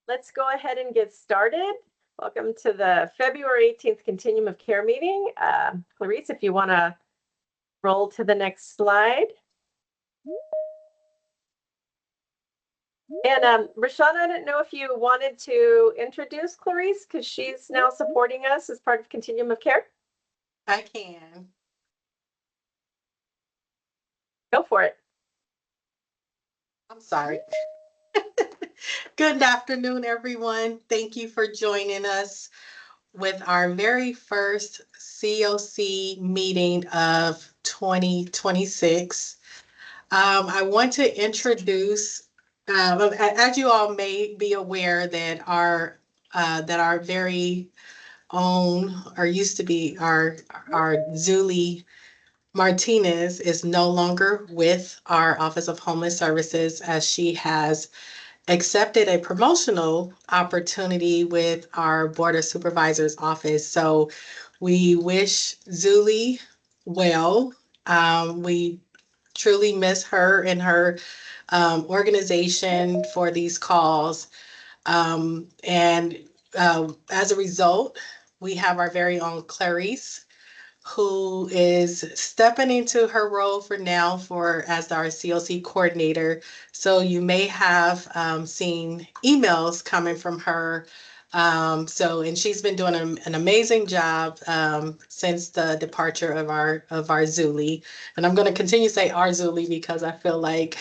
Let's go ahead and get started. Welcome to the February 18th Continuum of Care meeting. Clarice, if you want to roll to the next slide. And Rashawn, I didn't know if you wanted to introduce Clarice because she's now supporting us as part of Continuum of Care. I can. Go for it. I'm sorry. Good afternoon, everyone. Thank you for joining us with our very first COC meeting of 2026. I want to introduce, as you all may be aware, that our very own, or used to be our Zuli Martinez is no longer with our Office of Homeless Services as she has accepted a promotional opportunity with our Board of Supervisors office. So we wish Zuli well. We truly miss her and her organization for these calls. And as a result, we have our very own Clarice, who is stepping into her role for now for as our COC coordinator. So you may have seen emails coming from her. And she's been doing an amazing job since the departure of our Zuli. And I'm going to continue to say our Zuli because I feel like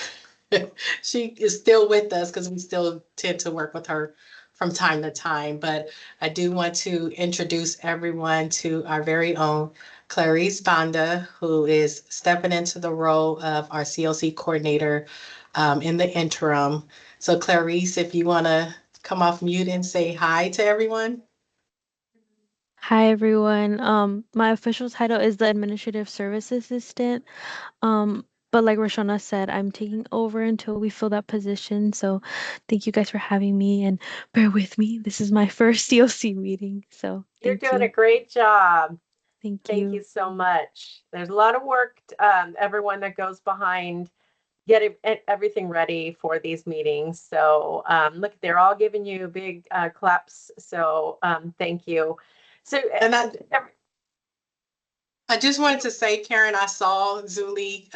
she is still with us because we still tend to work with her from time to time. But I do want to introduce everyone to our very own Clarice Banda, who is stepping into the role of our CLC coordinator in the interim. So Clarice, if you want to come off mute and say hi to everyone. Hi everyone. My official title is the Administrative Service Assistant. But like Roshana said, I'm taking over until we fill that position. So thank you guys for having me and bear with me. This is my first COC meeting. So You're thank doing a you. great job. Thank Thank you. you so much. There's a lot of work, everyone that goes behind getting everything ready for these meetings. So look, they're all giving you big claps. So thank you. So And I just wanted to say, Karen, I saw Zuli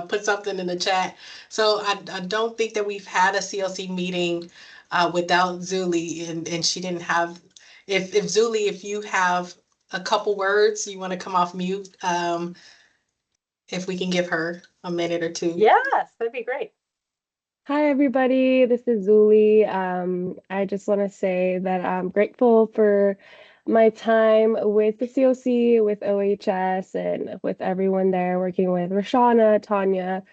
put something in the chat. So I don't think that we've had a CLC meeting without Zuli, and she didn't have. If Zuli, if you have a couple words, you want to come off mute. If we can give her a minute or two. yes, that'd be great. Hi, everybody. This is Zuli. I just want to say that I'm grateful for my time with the COC, with OHS, and with everyone there working with Rashana, Tanya,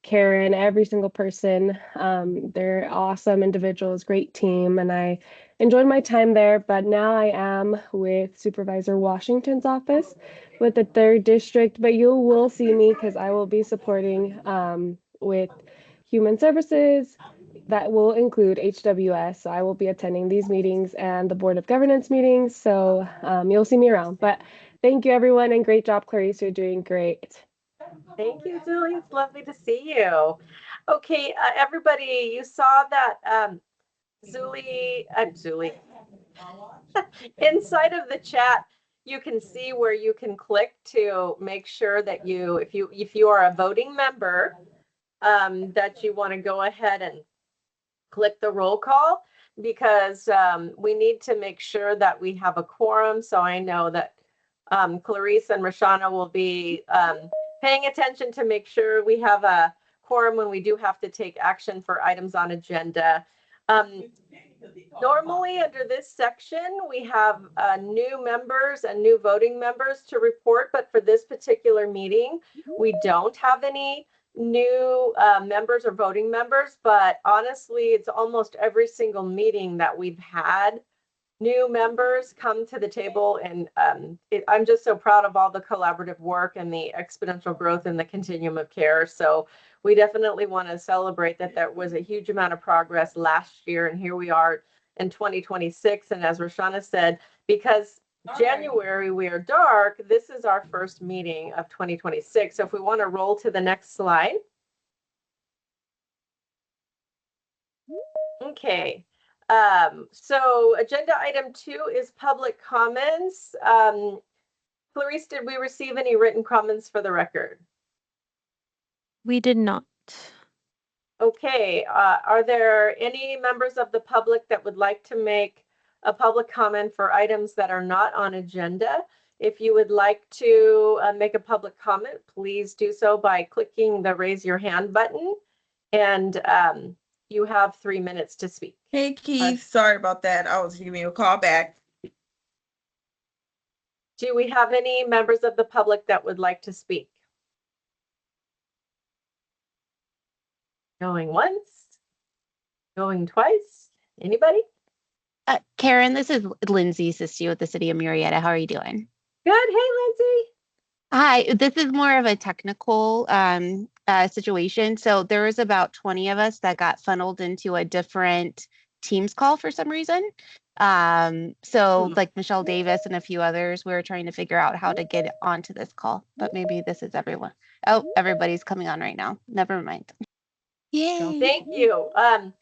Karen, every single person. They're awesome individuals, great team, and I enjoyed my time there. But now I am with Supervisor Washington's office with the 3rd District, but you will see me because I will be supporting with Human Services. That will include HWS. So I will be attending these meetings and the Board of Governance meetings. So you'll see me around. But thank you, everyone, and great job, Clarice. You're doing great. Thank you, Zuli. It's lovely to see you. Okay, everybody, you saw that Zuli, inside of the chat, you can see where you can click to make sure that if you are a voting member, that you want to go ahead and click the roll call because we need to make sure that we have a quorum. So I know that Clarice and Rashana will be paying attention to make sure we have a quorum when we do have to take action for items on agenda. Normally under this section, we have new members and new voting members to report, but for this particular meeting, we don't have any new members or voting members, but honestly, it's almost every single meeting that we've had new members come to the table, and I'm just so proud of all the collaborative work and the exponential growth in the continuum of care. So we definitely want to celebrate that there was a huge amount of progress last year, and here we are in 2026. And as Roshana said, because January we are dark, this is our first meeting of 2026. So if we want to roll to the next slide. Okay. So agenda item 2 is public comments. Clarice, did we receive any written comments for the record? We did not. Okay, are there any members of the public that would like to make a public comment for items that are not on agenda? If you would like to make a public comment, please do so by clicking the raise your hand button, and you have 3 minutes to speak. Hey Keith, sorry about that. I was giving you a call back. Do we have any members of the public that would like to speak? Going once, going twice, anybody? Karen, this is Lindsay Sistu with the City of Murrieta. How are you doing? Good, hey Lindsay. Hi, this is more of a technical situation. So there was about 20 of us that got funneled into a different Teams call for some reason. Like Michelle Davis and a few others, we were trying to figure out how to get onto this call, but maybe this is everyone. Oh, everybody's coming on right now. Never mind. Yay. Thank you. I'm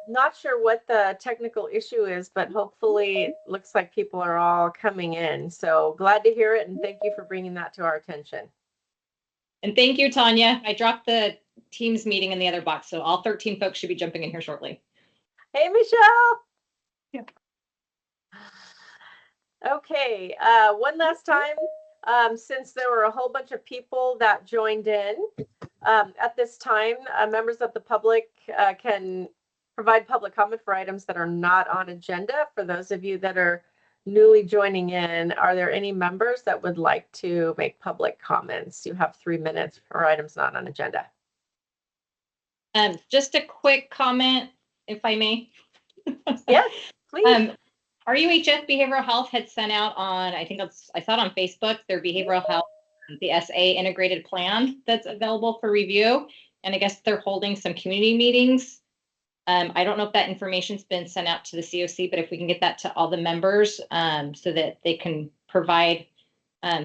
not sure what the technical issue is, but hopefully it looks like people are all coming in. So glad to hear it, and thank you for bringing that to our attention. And thank you, Tanya. I dropped the Teams meeting in the other box, so all 13 folks should be jumping in here shortly. Hey, Michelle. Yeah. Okay, one last time, since there were a whole bunch of people that joined in, at this time, members of the public can provide public comment for items that are not on agenda. For those of you that are newly joining in, are there any members that would like to make public comments? You have 3 minutes for items not on agenda. Just a quick comment, if I may. Yes, please. RUHS Behavioral Health had sent out on, I saw it on Facebook, their behavioral health, the SA integrated plan that's available for review. And I guess they're holding some community meetings. I don't know if that information's been sent out to the COC, but if we can get that to all the members so that they can provide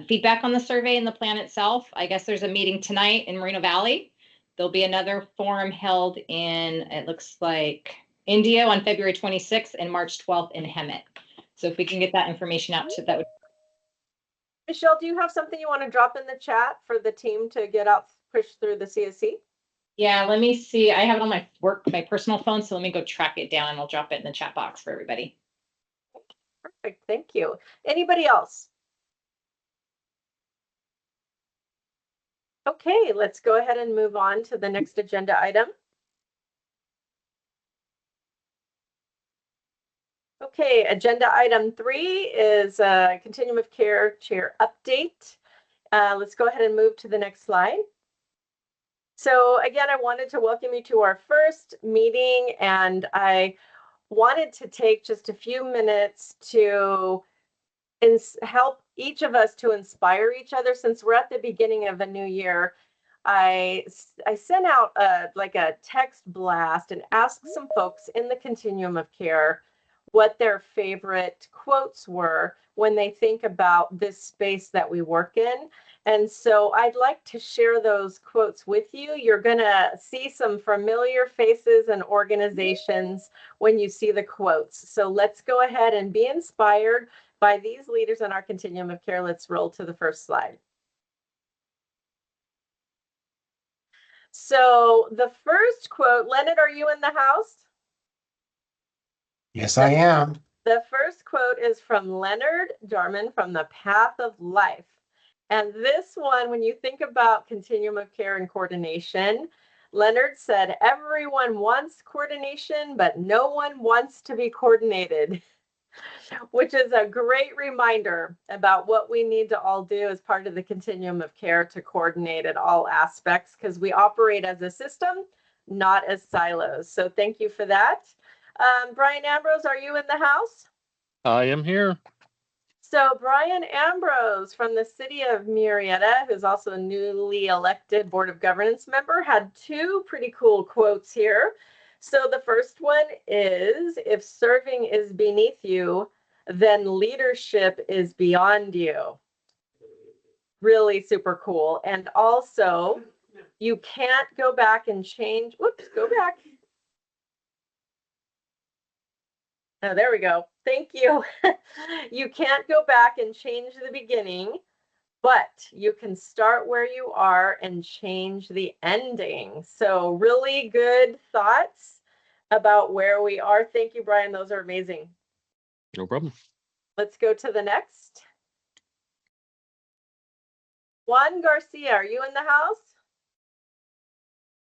feedback on the survey and the plan itself. I guess there's a meeting tonight in Moreno Valley. There'll be another forum held in, it looks like, India on February 26th and March 12th in Hemet. So if we can get that information out to that would. Michelle, do you have something you want to drop in the chat for the team to get out, push through the CSC? Yeah, let me see. I have it on my personal phone, so let me go track it down and I'll drop it in the chat box for everybody. Perfect, thank you. Anybody else? Okay, let's go ahead and move on to the next agenda item. Okay, agenda item 3 is a Continuum of Care Chair update. Let's go ahead and move to the next slide. So again, I wanted to welcome you to our first meeting, and I wanted to take just a few minutes to help each of us to inspire each other. Since we're at the beginning of a new year, I sent out a text blast and asked some folks in the Continuum of Care what their favorite quotes were when they think about this space that we work in. And so I'd like to share those quotes with you. You're gonna see some familiar faces and organizations when you see the quotes. So let's go ahead and be inspired by these leaders in our Continuum of Care. Let's roll to the first slide. So the first quote, Leonard, are you in the house? Yes, I am. The first quote is from Leonard Jarman from The Path of Life. And this one, when you think about Continuum of Care and coordination, Leonard said, everyone wants coordination, but no one wants to be coordinated, which is a great reminder about what we need to all do as part of the Continuum of Care to coordinate at all aspects, because we operate as a system, not as silos. So thank you for that. Brian Ambrose, are you in the house? I am here. So Brian Ambrose from the City of Murrieta, who's also a newly elected Board of Governance member, had 2 pretty cool quotes here. So the first one is, if serving is beneath you, then leadership is beyond you. Really super cool. And also, you can't go back and change, whoops, go back. Oh, there we go. Thank you. You can't go back and change the beginning, but you can start where you are and change the ending. So really good thoughts about where we are. Thank you, Brian. Those are amazing. No problem. Let's go to the next. Juan Garcia, are you in the house?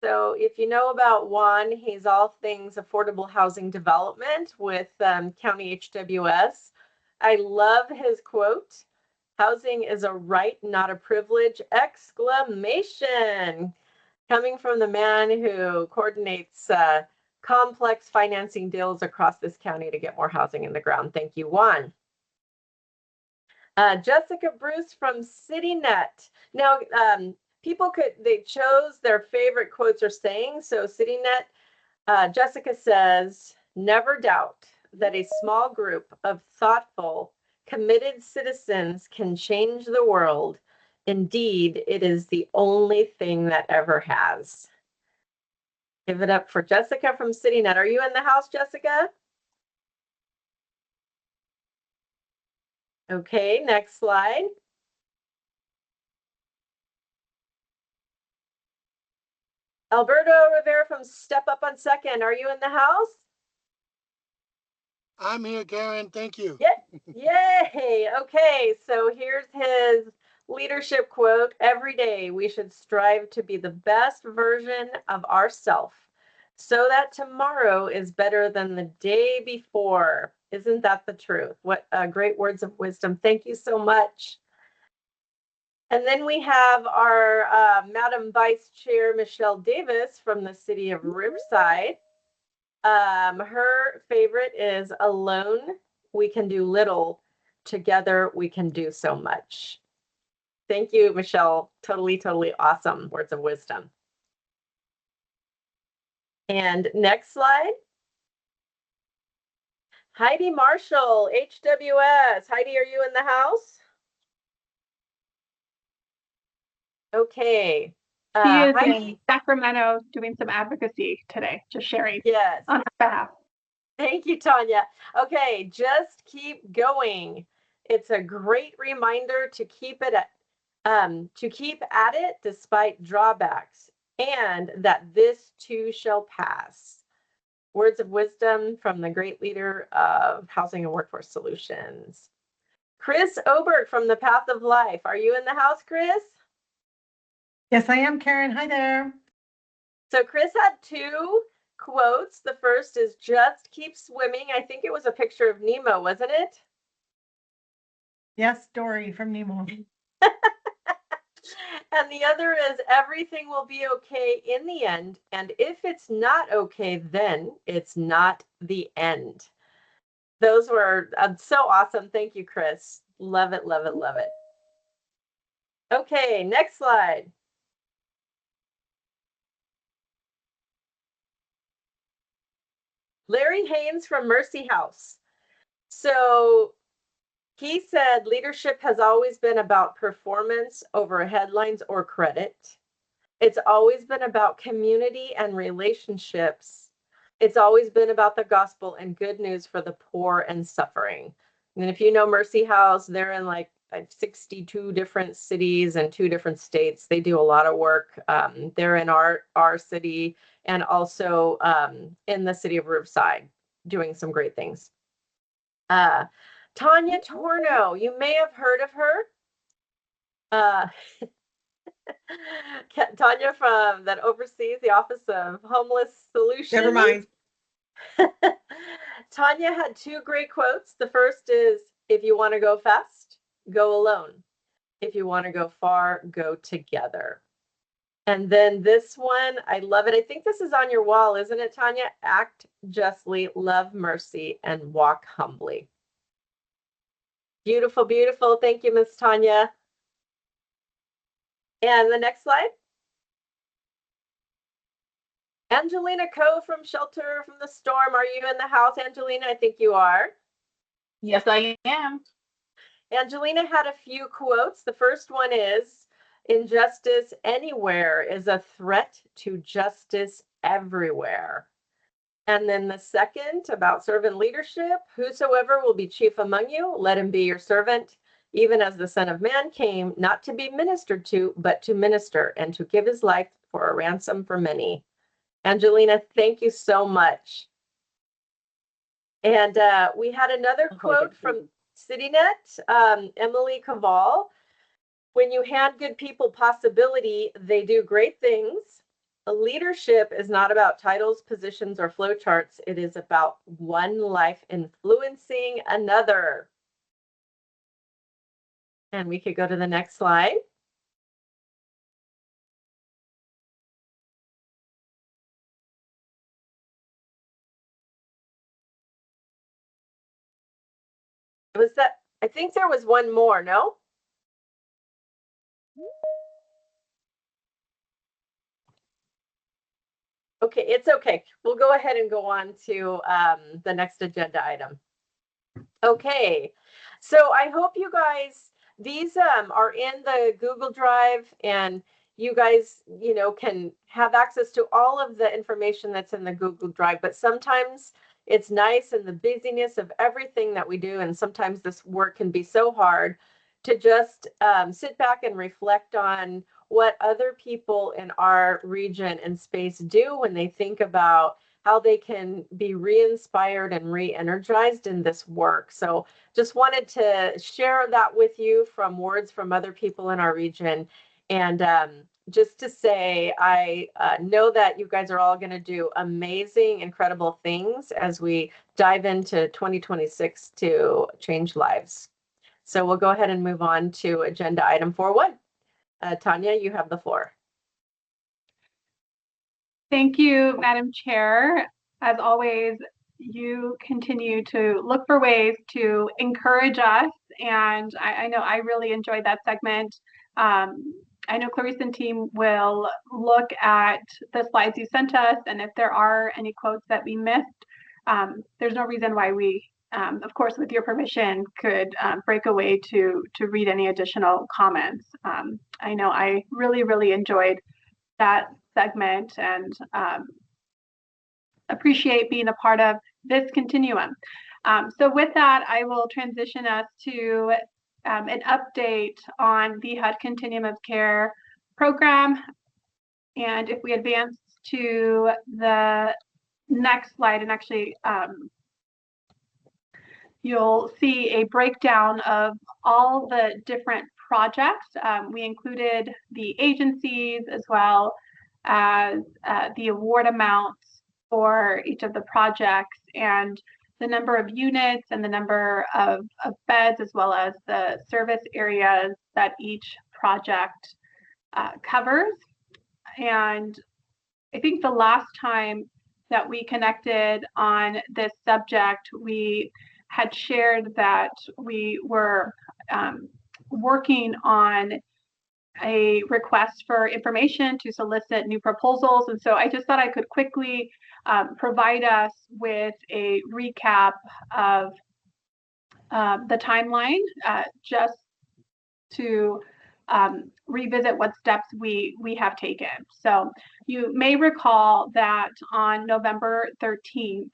So if you know about Juan, he's all things affordable housing development with County HWS. I love his quote, "Housing is a right, not a privilege!" Exclamation. Coming from the man who coordinates complex financing deals across this county to get more housing in the ground. Thank you, Juan. Jessica Bruce from CityNet. Now, they chose their favorite quotes or sayings. So CityNet, Jessica says, "Never doubt that a small group of thoughtful, committed citizens can change the world. Indeed, it is the only thing that ever has." Give it up for Jessica from CityNet. Are you in the house, Jessica? Okay, next slide. Alberto Rivera from Step Up on Second. Are you in the house? I'm here, Karen. Thank you. Yay. Okay, so here's his leadership quote. "Every day we should strive to be the best version of ourselves so that tomorrow is better than the day before." Isn't that the truth? What great words of wisdom. Thank you so much. And then we have our Madam Vice Chair, Michelle Davis from the city of Riverside. Her favorite is, "Alone we can do little, together we can do so much." Thank you, Michelle. Totally, totally awesome words of wisdom. And next slide. Heidi Marshall, HWS. Heidi, are you in the house? Okay. He is Heidi, in Sacramento doing some advocacy today, just sharing yes. on his behalf. Thank you, Tanya. Okay, just keep going. It's a great reminder to keep at it despite drawbacks, and that this too shall pass. Words of wisdom from the great leader of Housing and Workforce Solutions. Chris Oberg from the Path of Life. Are you in the house, Chris? Yes, I am, Karen. Hi there. So Chris had two quotes. The first is, "Just keep swimming." I think it was a picture of Nemo, wasn't it? Yes, Dory from Nemo. And the other is, "Everything will be okay in the end. And if it's not okay, then it's not the end." Those were so awesome. Thank you, Chris. Love it, love it, love it. Okay, next slide. Larry Haynes from Mercy House. So he said, "Leadership has always been about performance over headlines or credit. It's always been about community and relationships. It's always been about the gospel and good news for the poor and suffering." And if you know Mercy House, they're in like 62 different cities and 2 different states. They do a lot of work. They're in our city and also in the city of Riverside, doing some great things. Tanya Torno, you may have heard of her. Tanya that oversees the Office of Homeless Solutions. Never mind. Tanya had 2 great quotes. The first is, "If you want to go fast, go alone. If you want to go far, go together." And then this one, I love it. I think this is on your wall, isn't it, Tanya? "Act justly, love mercy, and walk humbly." Beautiful, beautiful. Thank you, Miss Tanya. And the next slide. Angelina Coe from Shelter from the Storm. Are you in the house, Angelina? I think you are. Yes, I am. Angelina had a few quotes. The first one is, "Injustice anywhere is a threat to justice everywhere." And then the second about servant leadership, whosoever will be chief among you, let him be your servant, even as the Son of Man came not to be ministered to, but to minister and to give his life for a ransom for many. Angelina, thank you so much. And we had another quote from CityNet, Emily Caval. When you hand good people possibility, they do great things. Leadership is not about titles, positions, or flowcharts. It is about one life influencing another. And we could go to the next slide. Was that, I think there was one more, no? Okay, it's okay. We'll go ahead and go on to the next agenda item. Okay, so I hope you guys, these are in the Google Drive, and you guys, can have access to all of the information that's in the Google Drive, but sometimes it's nice in the busyness of everything that we do, and sometimes this work can be so hard to just sit back and reflect on what other people in our region and space do when they think about how they can be re-inspired and re-energized in this work. So just wanted to share that with you from words from other people in our region. And just to say, I know that you guys are all going to do amazing, incredible things as we dive into 2026 to change lives. So we'll go ahead and move on to agenda item 4.1. Tanya, you have the floor. Thank you, Madam Chair. As always, you continue to look for ways to encourage us, and I know I really enjoyed that segment. I know Clarice and team will look at the slides you sent us, and if there are any quotes that we missed, there's no reason why we, of course, with your permission, could break away to read any additional comments. I know I really enjoyed that segment and appreciate being a part of this continuum. So with that, I will transition us to an update on the HUD Continuum of Care program. And if we advance to the next slide, and actually you'll see a breakdown of all the different projects. We included the agencies as well as the award amounts for each of the projects and the number of units and the number of beds, as well as the service areas that each project covers. And I think the last time that we connected on this subject, we had shared that we were working on a request for information to solicit new proposals. And so I just thought I could quickly provide us with a recap of the timeline, just to revisit what steps we have taken. So you may recall that on November 13th,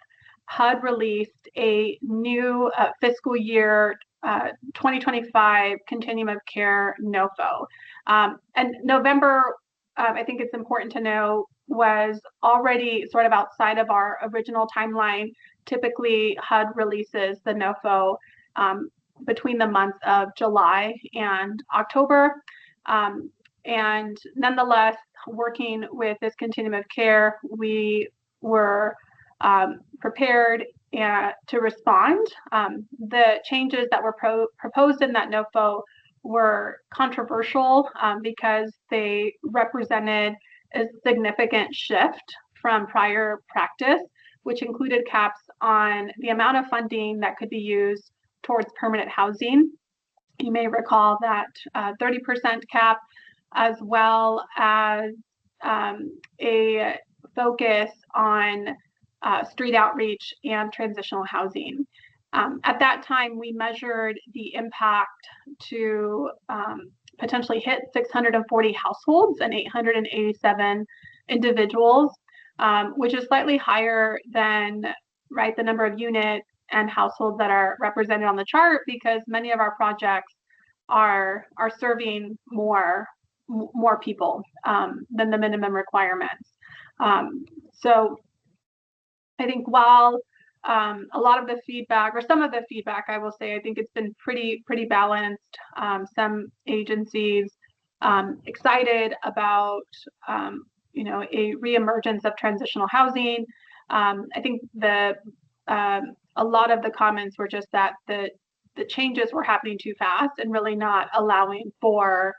HUD released a new fiscal year 2025 Continuum of Care NOFO. And November, I think it's important to know, was already sort of outside of our original timeline. Typically, HUD releases the NOFO between the months of July and October. And nonetheless, working with this continuum of care, we were prepared to respond. The changes that were proposed in that NOFO were controversial because they represented a significant shift from prior practice, which included caps on the amount of funding that could be used towards permanent housing. You may recall that 30% cap, as well as a focus on street outreach and transitional housing. At that time, we measured the impact to potentially hit 640 households and 887 individuals. which is slightly higher than the number of units and households that are represented on the chart, because many of our projects are serving more people than the minimum requirements. So I think while a lot of the feedback, or some of the feedback, I will say, I think it's been pretty balanced. Some agencies excited about a reemergence of transitional housing. I think a lot of the comments were just that the changes were happening too fast and really not allowing for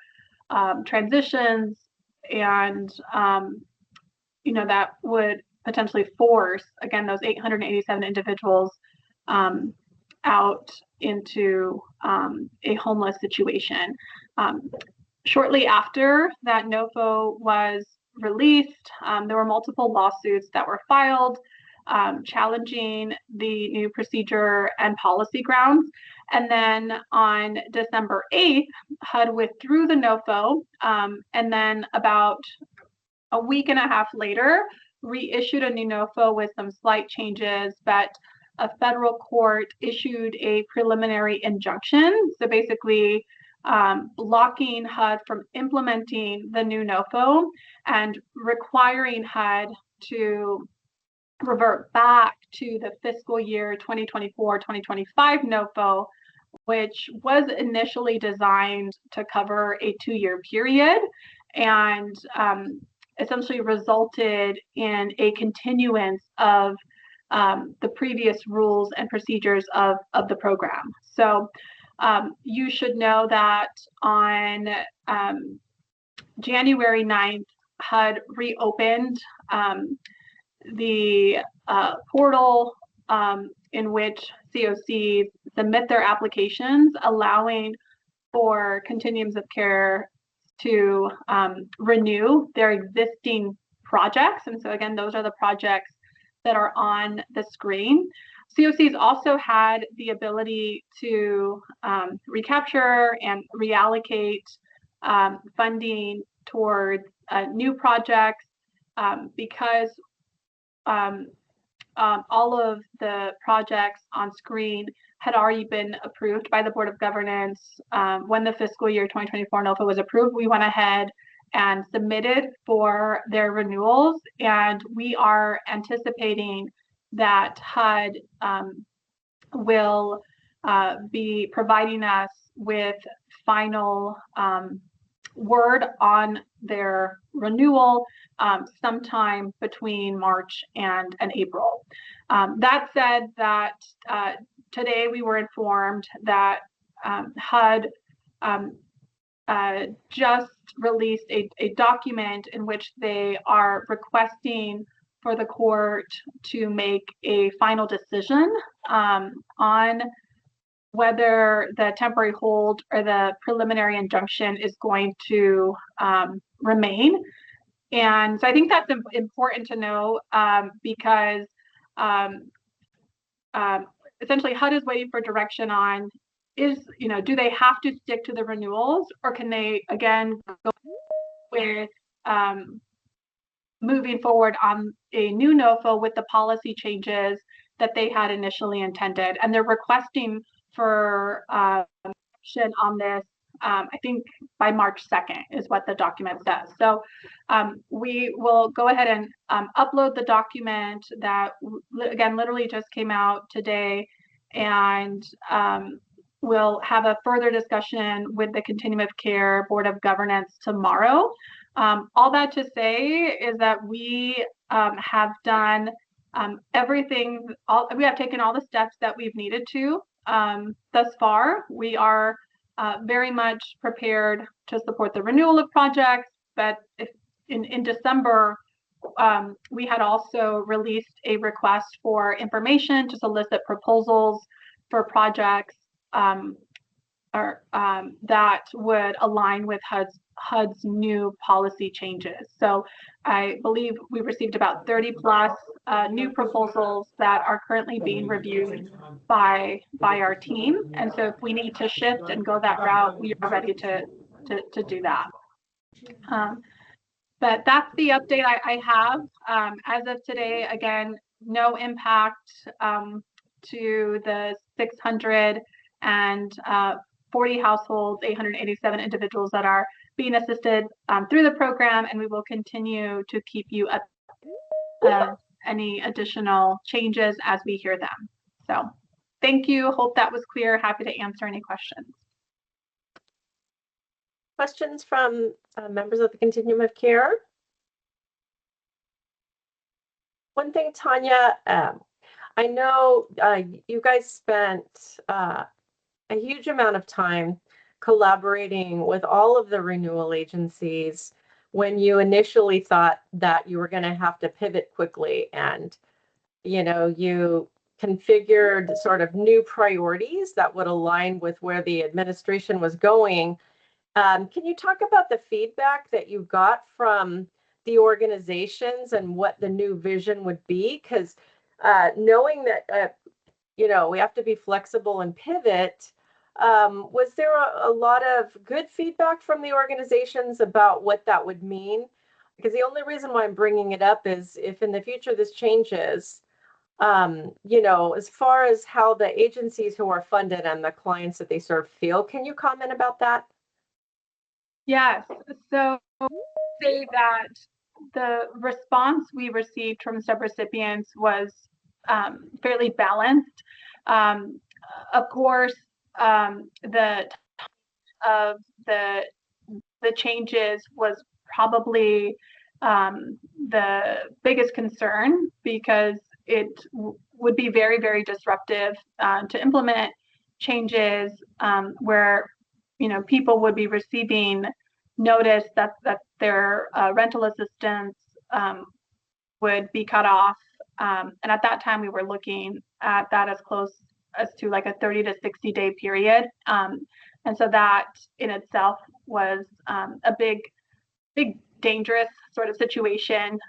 transitions, and that would potentially force, again, those 887 individuals out into a homeless situation. Shortly after that NOFO was released, there were multiple lawsuits that were filed challenging the new procedure and policy grounds. And then on December 8th, HUD withdrew the NOFO, and then about a week and a half later, reissued a new NOFO with some slight changes, but a federal court issued a preliminary injunction. So basically blocking HUD from implementing the new NOFO and requiring HUD to revert back to the fiscal year 2024-2025 NOFO, which was initially designed to cover a 2-year period, and essentially resulted in a continuance of the previous rules and procedures of the program. So you should know that on January 9th, HUD reopened the portal in which COCs submit their applications, allowing for continuums of care to renew their existing projects. And so again, those are the projects that are on the screen. COCs also had the ability to recapture and reallocate funding towards new projects because all of the projects on screen had already been approved by the Board of Governance. When the fiscal year 2024 NOFA was approved, we went ahead and submitted for their renewals, and we are anticipating that HUD will be providing us with final word on their renewal sometime between March and April. That said, that today we were informed that HUD just released a document in which they are requesting for the court to make a final decision on whether the temporary hold or the preliminary injunction is going to remain. And so I think that's important to know because essentially HUD is waiting for direction on do they have to stick to the renewals, or can they again go with moving forward on a new NOFO with the policy changes that they had initially intended. And they're requesting for action on this, I think by March 2nd is what the document says. So we will go ahead and upload the document that, again, literally just came out today, and we'll have a further discussion with the Continuum of Care Board of Governance tomorrow. All that to say is that we have done everything, we have taken all the steps that we've needed to thus far. We are very much prepared to support the renewal of projects, but in December, we had also released a request for information to solicit proposals for projects that would align with HUD's new policy changes. So I believe we received about 30 plus new proposals that are currently being reviewed by our team. And so if we need to shift and go that route, we are ready to do that. But that's the update I have. As of today, again, no impact to the 640 households, 887 individuals that are being assisted through the program, and we will continue to keep you up any additional changes as we hear them. So thank you. Hope that was clear. Happy to answer any questions. Questions from members of the Continuum of Care? One thing, Tanya, I know you guys spent a huge amount of time collaborating with all of the renewal agencies when you initially thought that you were going to have to pivot quickly, and you configured sort of new priorities that would align with where the administration was going. Can you talk about the feedback that you got from the organizations and what the new vision would be? Because knowing that, we have to be flexible and pivot, was there a lot of good feedback from the organizations about what that would mean? Because the only reason why I'm bringing it up is if in the future this changes, as far as how the agencies who are funded and the clients that they serve feel. Can you comment about that? Yes. So say that the response we received from subrecipients was fairly balanced. Of course, the changes was probably the biggest concern because it would be very, very disruptive to implement changes where people would be receiving notice that their rental assistance would be cut off. And at that time, we were looking at that as close as to like a 30 to 60 day period. And so that in itself was a big, dangerous sort of situation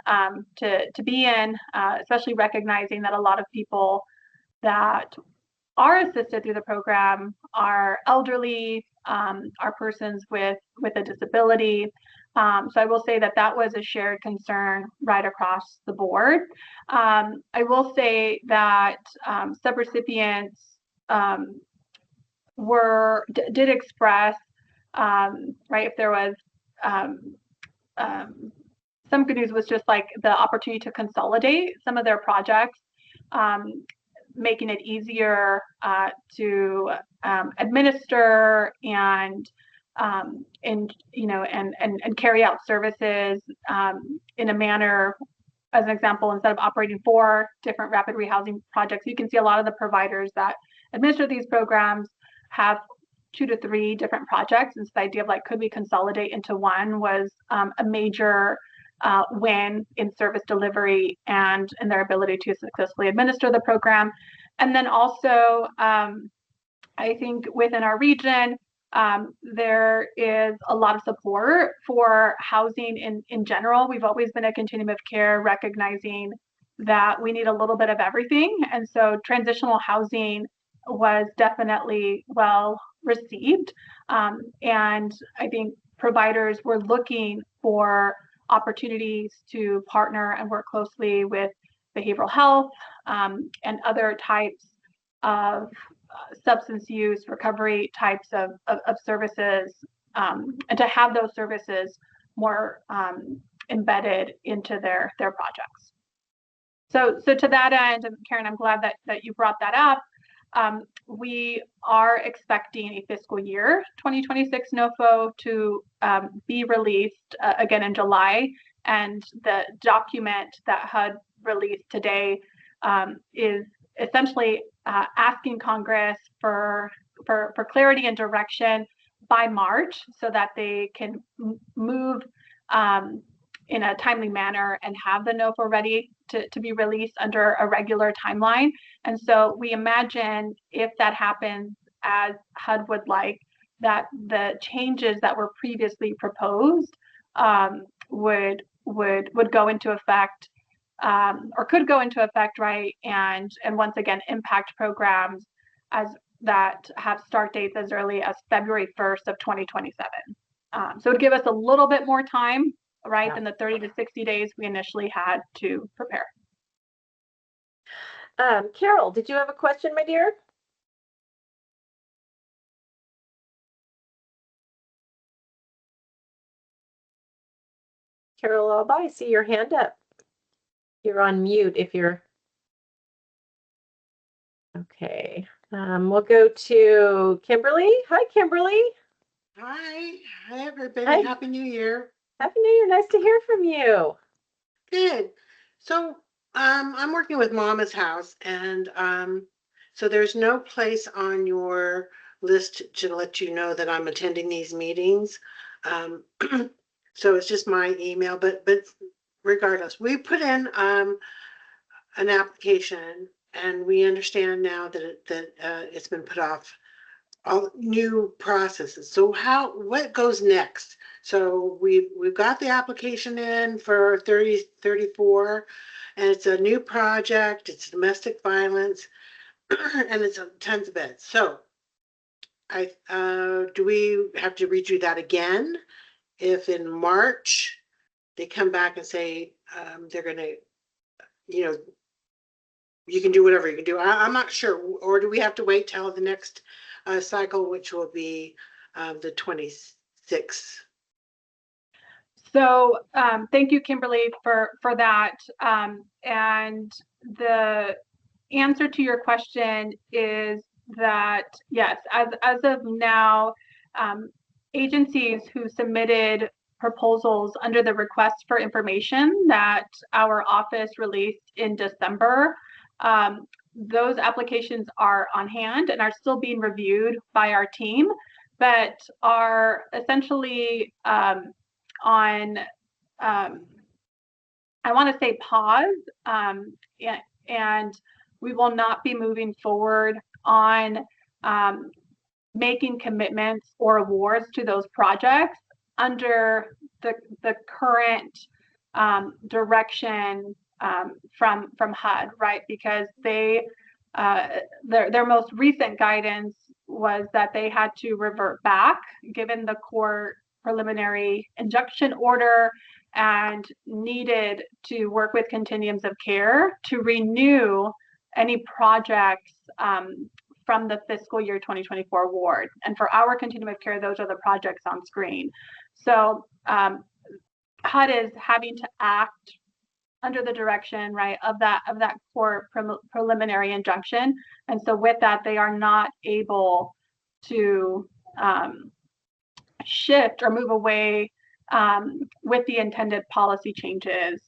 to be in, especially recognizing that a lot of people that are assisted through the program are elderly, are persons with a disability. So I will say that that was a shared concern right across the board. I will say that subrecipients did express, right, if there was some good news was just like the opportunity to consolidate some of their projects, making it easier to administer and carry out services in a manner. As an example, instead of operating 4 different rapid rehousing projects, you can see a lot of the providers that administer these programs have 2 to 3 different projects. And so the idea of like, could we consolidate into one was a major win in service delivery and in their ability to successfully administer the program. And then also, I think within our region, there is a lot of support for housing in general. We've always been a continuum of care, recognizing that we need a little bit of everything. And so transitional housing was definitely well received. And I think providers were looking for opportunities to partner and work closely with behavioral health and other types of substance use recovery types of services, and to have those services more embedded into their projects. So to that end, and Karen, I'm glad that you brought that up. We are expecting a fiscal year 2026 NOFO to be released again in July, and the document that HUD released today is essentially asking Congress for clarity and direction by March so that they can move in a timely manner and have the NOFO ready to be released under a regular timeline. And so we imagine if that happens as HUD would like, that the changes that were previously proposed would go into effect or could go into effect, right? And once again, impact programs as that have start dates as early as February 1st of 2027. So it would give us a little bit more time right, Yeah. than the 30 to 60 days we initially had to prepare. Carol, did you have a question, my dear? Carol Alba, I see your hand up. You're on mute if you're. Okay. We'll go to Kimberly. Hi, Kimberly. Hi, everybody. Hi. Happy New Year. Happy New Year. Nice to hear from you. Good. So, I'm working with Mama's House, and so there's no place on your list to let you know that I'm attending these meetings. So it's just my email, but regardless, we put in an application, and we understand now that it's been put off. All new processes. So what goes next? So we've got the application in for 3034, and it's a new project. It's domestic violence, and it's tons of beds. So do we have to redo that again? If in March they come back and say they're gonna, you can do whatever you can do. I'm not sure. Or do we have to wait till the next cycle, which will be the 26th? So thank you, Kimberly, for that. And the answer to your question is that, yes, as of now, agencies who submitted proposals under the request for information that our office released in December, those applications are on hand and are still being reviewed by our team, but are essentially on, I want to say pause, and we will not be moving forward on making commitments or awards to those projects under the current direction from HUD, right? Because they their most recent guidance was that they had to revert back given the court preliminary injunction order and needed to work with continuums of care to renew any projects from the fiscal year 2024 award. And for our continuum of care, those are the projects on screen. So HUD is having to act under the direction, right, of that court preliminary injunction. And so with that, they are not able to shift or move away with the intended policy changes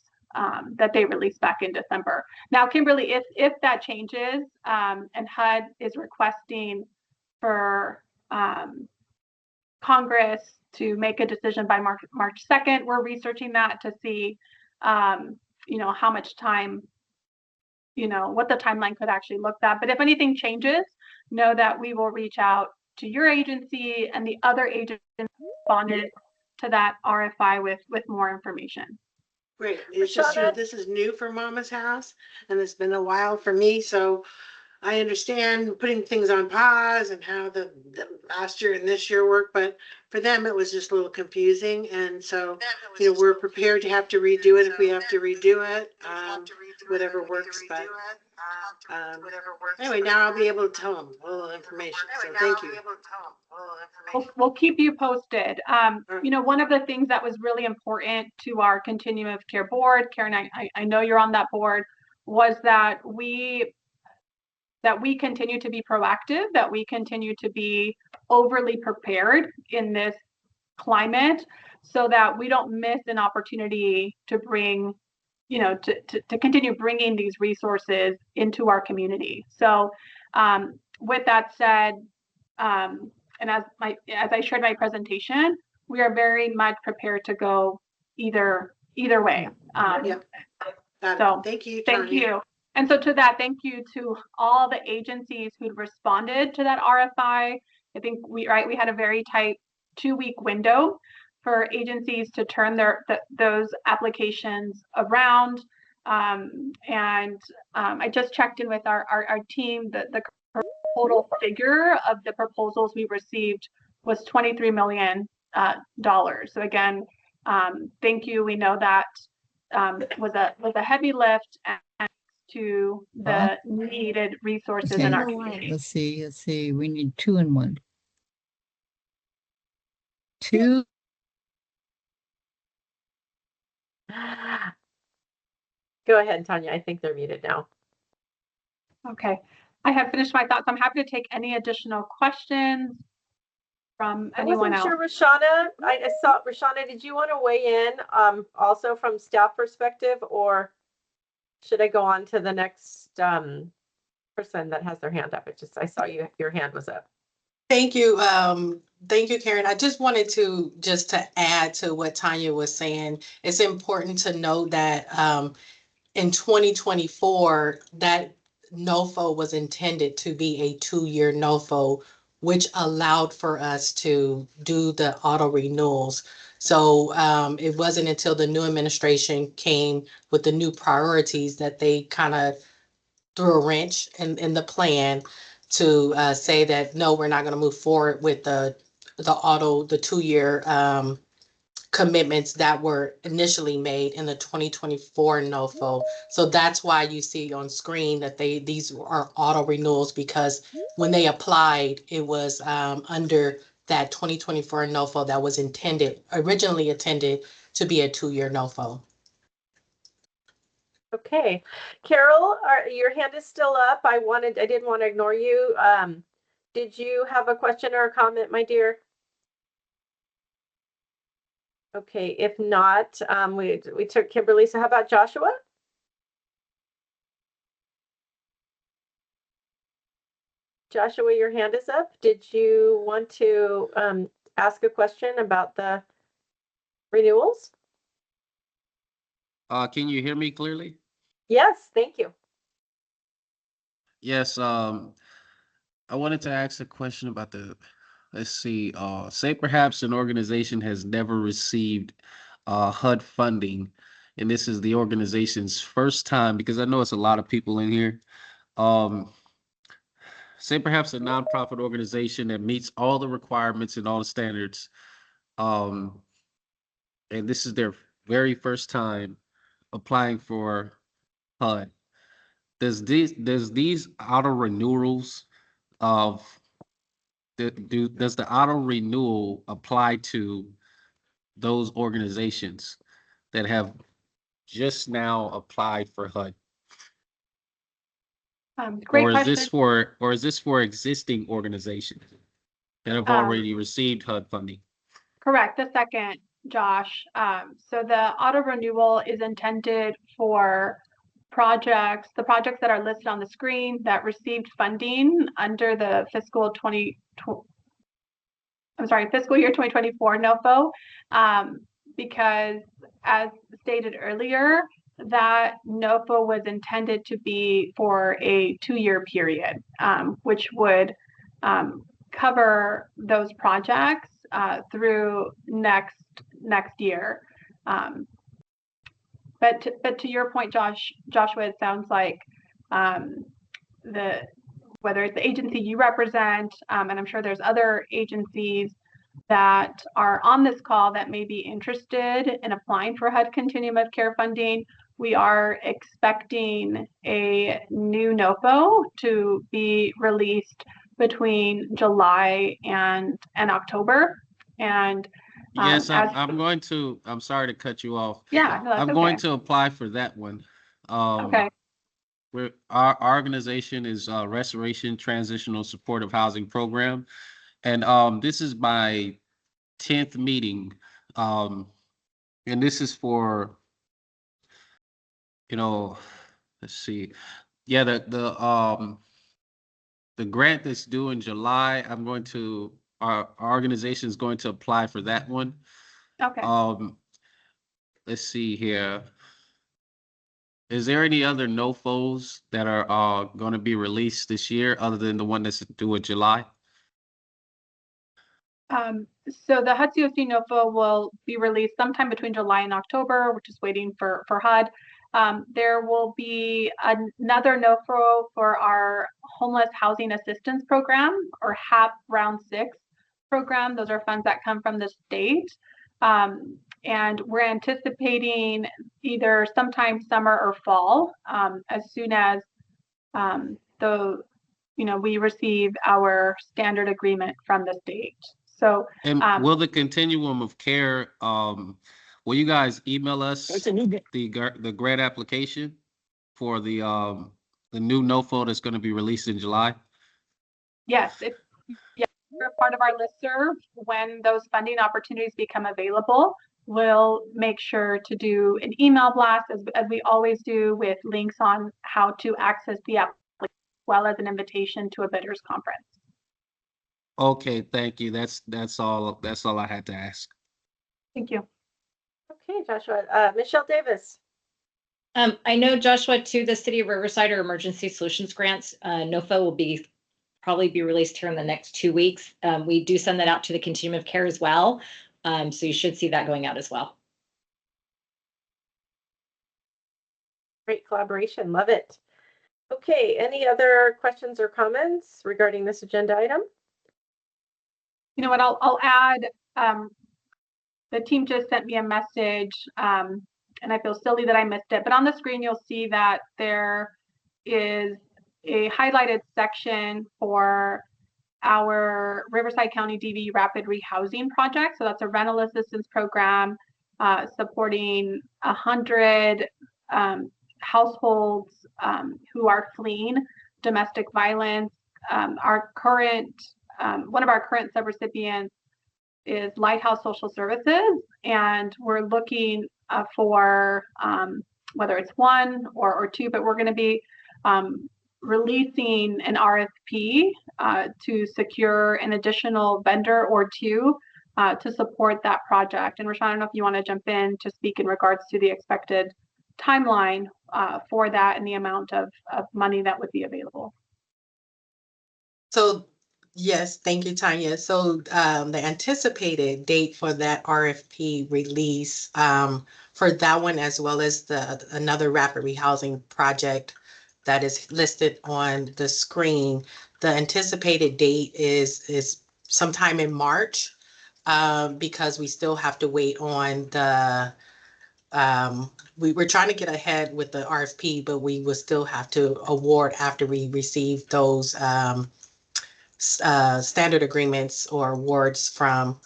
that they released back in December. Now, Kimberly, if that changes and HUD is requesting for Congress to make a decision by March 2nd, we're researching that to see how much time, what the timeline could actually look at. But if anything changes, know that we will reach out to your agency and the other agencies responded to that RFI with more information. Great. It's just, this is new for Mama's House, and it's been a while for me, so I understand putting things on pause and how the last year and this year work, but for them it was just a little confusing, and so we're prepared to have to redo it if we have to redo it, whatever works. But anyway, now I'll be able to tell them a little information. So thank you. We'll keep you posted. One of the things that was really important to our Continuum of Care board, Karen, I know you're on that board, was that we continue to be proactive, that we continue to be overly prepared in this climate so that we don't miss an opportunity to bring, to continue bringing these resources into our community. So with that said, and as I shared my presentation, we are very much prepared to go either way. So thank you. Thank you. And so to that, thank you to all the agencies who responded to that RFI. I think we had a very tight 2-week window for agencies to turn those applications around. And I just checked in with our team. The total figure of the proposals we received was $23 million. So again, thank you. We know that was a heavy lift and to the needed resources in our community. Let's see. We need 2 and 1. 2. Go ahead, Tanya. I think they're muted now. Okay, I have finished my thoughts. I'm happy to take any additional questions from I anyone wasn't else. sure, Rashana. I saw Rashana. Did you want to weigh in also from staff perspective, or should I go on to the next person that has their hand up? It just I saw your hand was up. Thank you. Thank you, Karen. I just wanted to add to what Tanya was saying. It's important to note that in 2024, that NOFO was intended to be a 2-year NOFO, which allowed for us to do the auto renewals. So it wasn't until the new administration came with the new priorities that they kind of threw a wrench in the plan to say that, no, we're not going to move forward with the 2-year commitments that were initially made in the 2024 NOFO. So that's why you see on screen that these are auto renewals, because when they applied, it was under that 2024 NOFO that was originally intended to be a 2-year NOFO. Okay, Carol, your hand is still up. I didn't want to ignore you. Did you have a question or a comment, my dear? Okay, if not, we took Kimberly. So how about Joshua? Joshua, your hand is up. Did you want to ask a question about the renewals? Can you hear me clearly? Yes, thank you. Yes, I wanted to ask a question about let's see, say perhaps an organization has never received HUD funding, and this is the organization's first time, because I know it's a lot of people in here. Say perhaps a nonprofit organization that meets all the requirements and all the standards, and this is their very first time applying for HUD. Does these auto renewals of does the auto renewal apply to those organizations that have just now applied for HUD? Great Or is question. this for existing organizations that have Um, already received HUD funding? Correct, the second, Josh. So the auto renewal is intended for the projects that are listed on the screen that received funding under the fiscal year 2024 NOFO, because as stated earlier, that NOFO was intended to be for a 2-year period, which would cover those projects through next year. But to your point, Joshua, it sounds like whether it's the agency you represent, and I'm sure there's other agencies that are on this call that may be interested in applying for HUD Continuum of Care funding. We are expecting a new NOFO to be released between July and October. And yes, I'm sorry to cut you off. Yeah, no, that's I'm going to apply for that one. Okay. Our organization is Restoration Transitional Supportive Housing Program, and this is my 10th meeting, and this is for, let's see, yeah, the grant that's due in July. Our organization is going to apply for that one. Okay. Let's see here. Is there any other NOFOs that are going to be released this year other than the one that's due in July? So the HUD COC NOFO will be released sometime between July and October. We're just waiting for HUD. There will be another NOFO for our Homeless Housing Assistance Program, or HAP Round 6 program. Those are funds that come from the state. And we're anticipating either sometime summer or fall, as soon as we receive our standard agreement from the state. So, And will the continuum of care, will you guys email us the grant application for the new NOFO that's going to be released in July? yes, you're a part of our listserv, when those funding opportunities become available, we'll make sure to do an email blast as we always do, with links on how to access the app, as well as an invitation to a bidders conference. Okay, thank you. That's all I had to ask. Thank you. Okay, Joshua. Michelle Davis. I know, Joshua, too, the City of Riverside or Emergency Solutions grants, NOFA will probably be released here in the next 2 weeks. We do send that out to the Continuum of Care as well. So you should see that going out as well. Great collaboration. Love it. Okay, any other questions or comments regarding this agenda item? You know what, I'll add, the team just sent me a message, and I feel silly that I missed it, but on the screen you'll see that there is a highlighted section for our Riverside County DV Rapid Rehousing Project. So that's a rental assistance program supporting 100 households who are fleeing domestic violence. One of our current subrecipients is Lighthouse Social Services, and we're looking for whether it's one or two, but we're going to be releasing an RFP to secure an additional vendor or two to support that project. And Rashawn, I don't know if you want to jump in to speak in regards to the expected timeline for that and the amount of money that would be available. So yes, thank you, Tanya. So the anticipated date for that RFP release for that one, as well as another rapid rehousing project that is listed on the screen, the anticipated date is sometime in March, because we still have to wait on the we were trying to get ahead with the RFP, but we will still have to award after we receive those standard agreements or awards from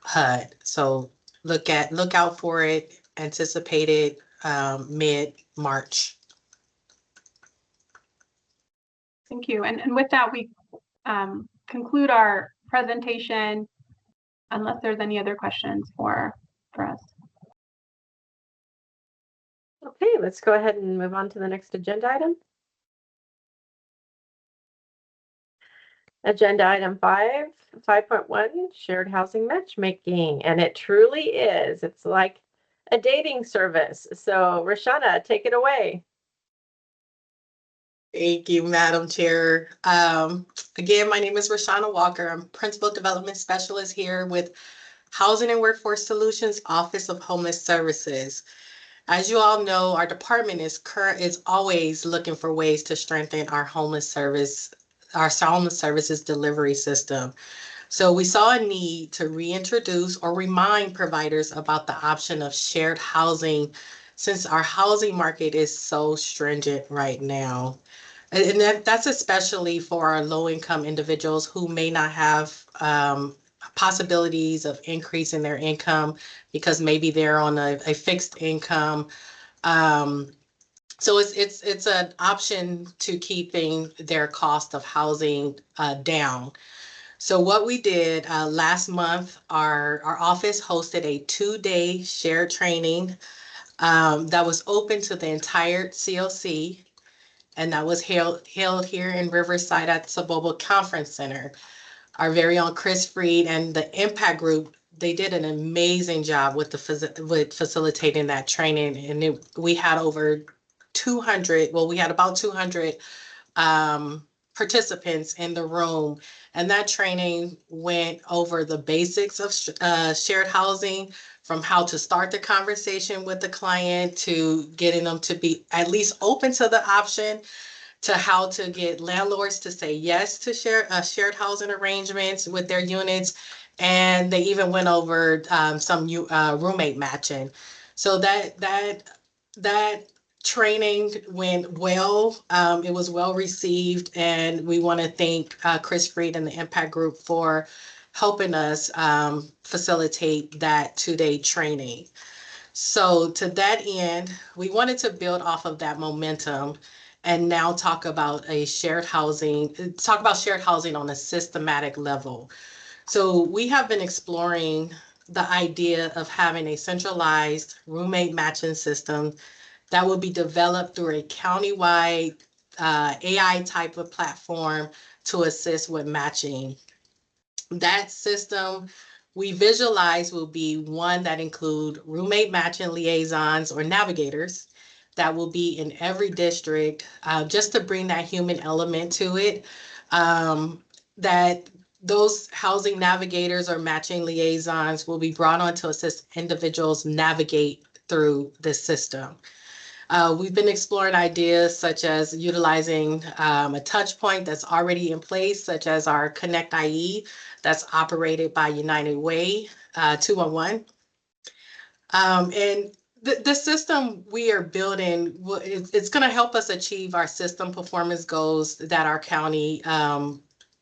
HUD. So look out for it, anticipated mid-March. Thank you. And with that, we conclude our presentation, unless there's any other questions for us. Okay, let's go ahead and move on to the next agenda item. Agenda item 5.1, shared housing matchmaking. And it truly is. It's like a dating service. So Rashana, take it away. Thank you, Madam Chair. Again, my name is Rashana Walker. I'm Principal Development Specialist here with Housing and Workforce Solutions Office of Homeless Services. As you all know, our department is always looking for ways to strengthen our homeless services delivery system. So we saw a need to reintroduce or remind providers about the option of shared housing, since our housing market is so stringent right now. And that's especially for our low-income individuals who may not have possibilities of increasing their income because maybe they're on a fixed income. So it's an option to keeping their cost of housing down. So what we did last month, our office hosted a 2-day shared training that was open to the entire COC. And that was held here in Riverside at Sabobo Conference Center. Our very own Chris Freed and the Impact Group, they did an amazing job with facilitating that training. And we had about 200 participants in the room. And that training went over the basics of shared housing, from how to start the conversation with the client to getting them to be at least open to the option, to how to get landlords to say yes to shared housing arrangements with their units, And they even went over some roommate matching. So that training went well. It was well received, and we want to thank Chris Freed and the Impact Group for helping us facilitate that 2-day training. So to that end, we wanted to build off of that momentum and now talk about shared housing on a systematic level. So we have been exploring the idea of having a centralized roommate matching system that will be developed through a countywide AI type of platform to assist with matching. That system we visualize will be one that include roommate matching liaisons or navigators that will be in every district, just to bring that human element to it. That those housing navigators or matching liaisons will be brought on to assist individuals navigate through this system. We've been exploring ideas such as utilizing a touch point that's already in place, such as our Connect IE that's operated by United Way 211. And the system we are building, it's going to help us achieve our system performance goals that our county,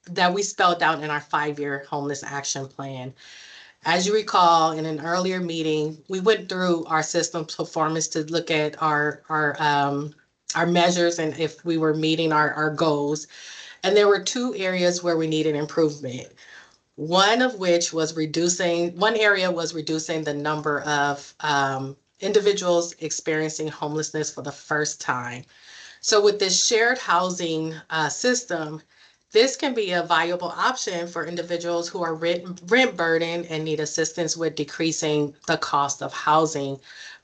that we spelled out in our 5-year homeless action plan. As you recall, in an earlier meeting, we went through our system performance to look at our measures and if we were meeting our goals. And there were 2 areas where we needed improvement. One area was reducing the number of individuals experiencing homelessness for the first time. So with this shared housing system, this can be a viable option for individuals who are rent burdened and need assistance with decreasing the cost of housing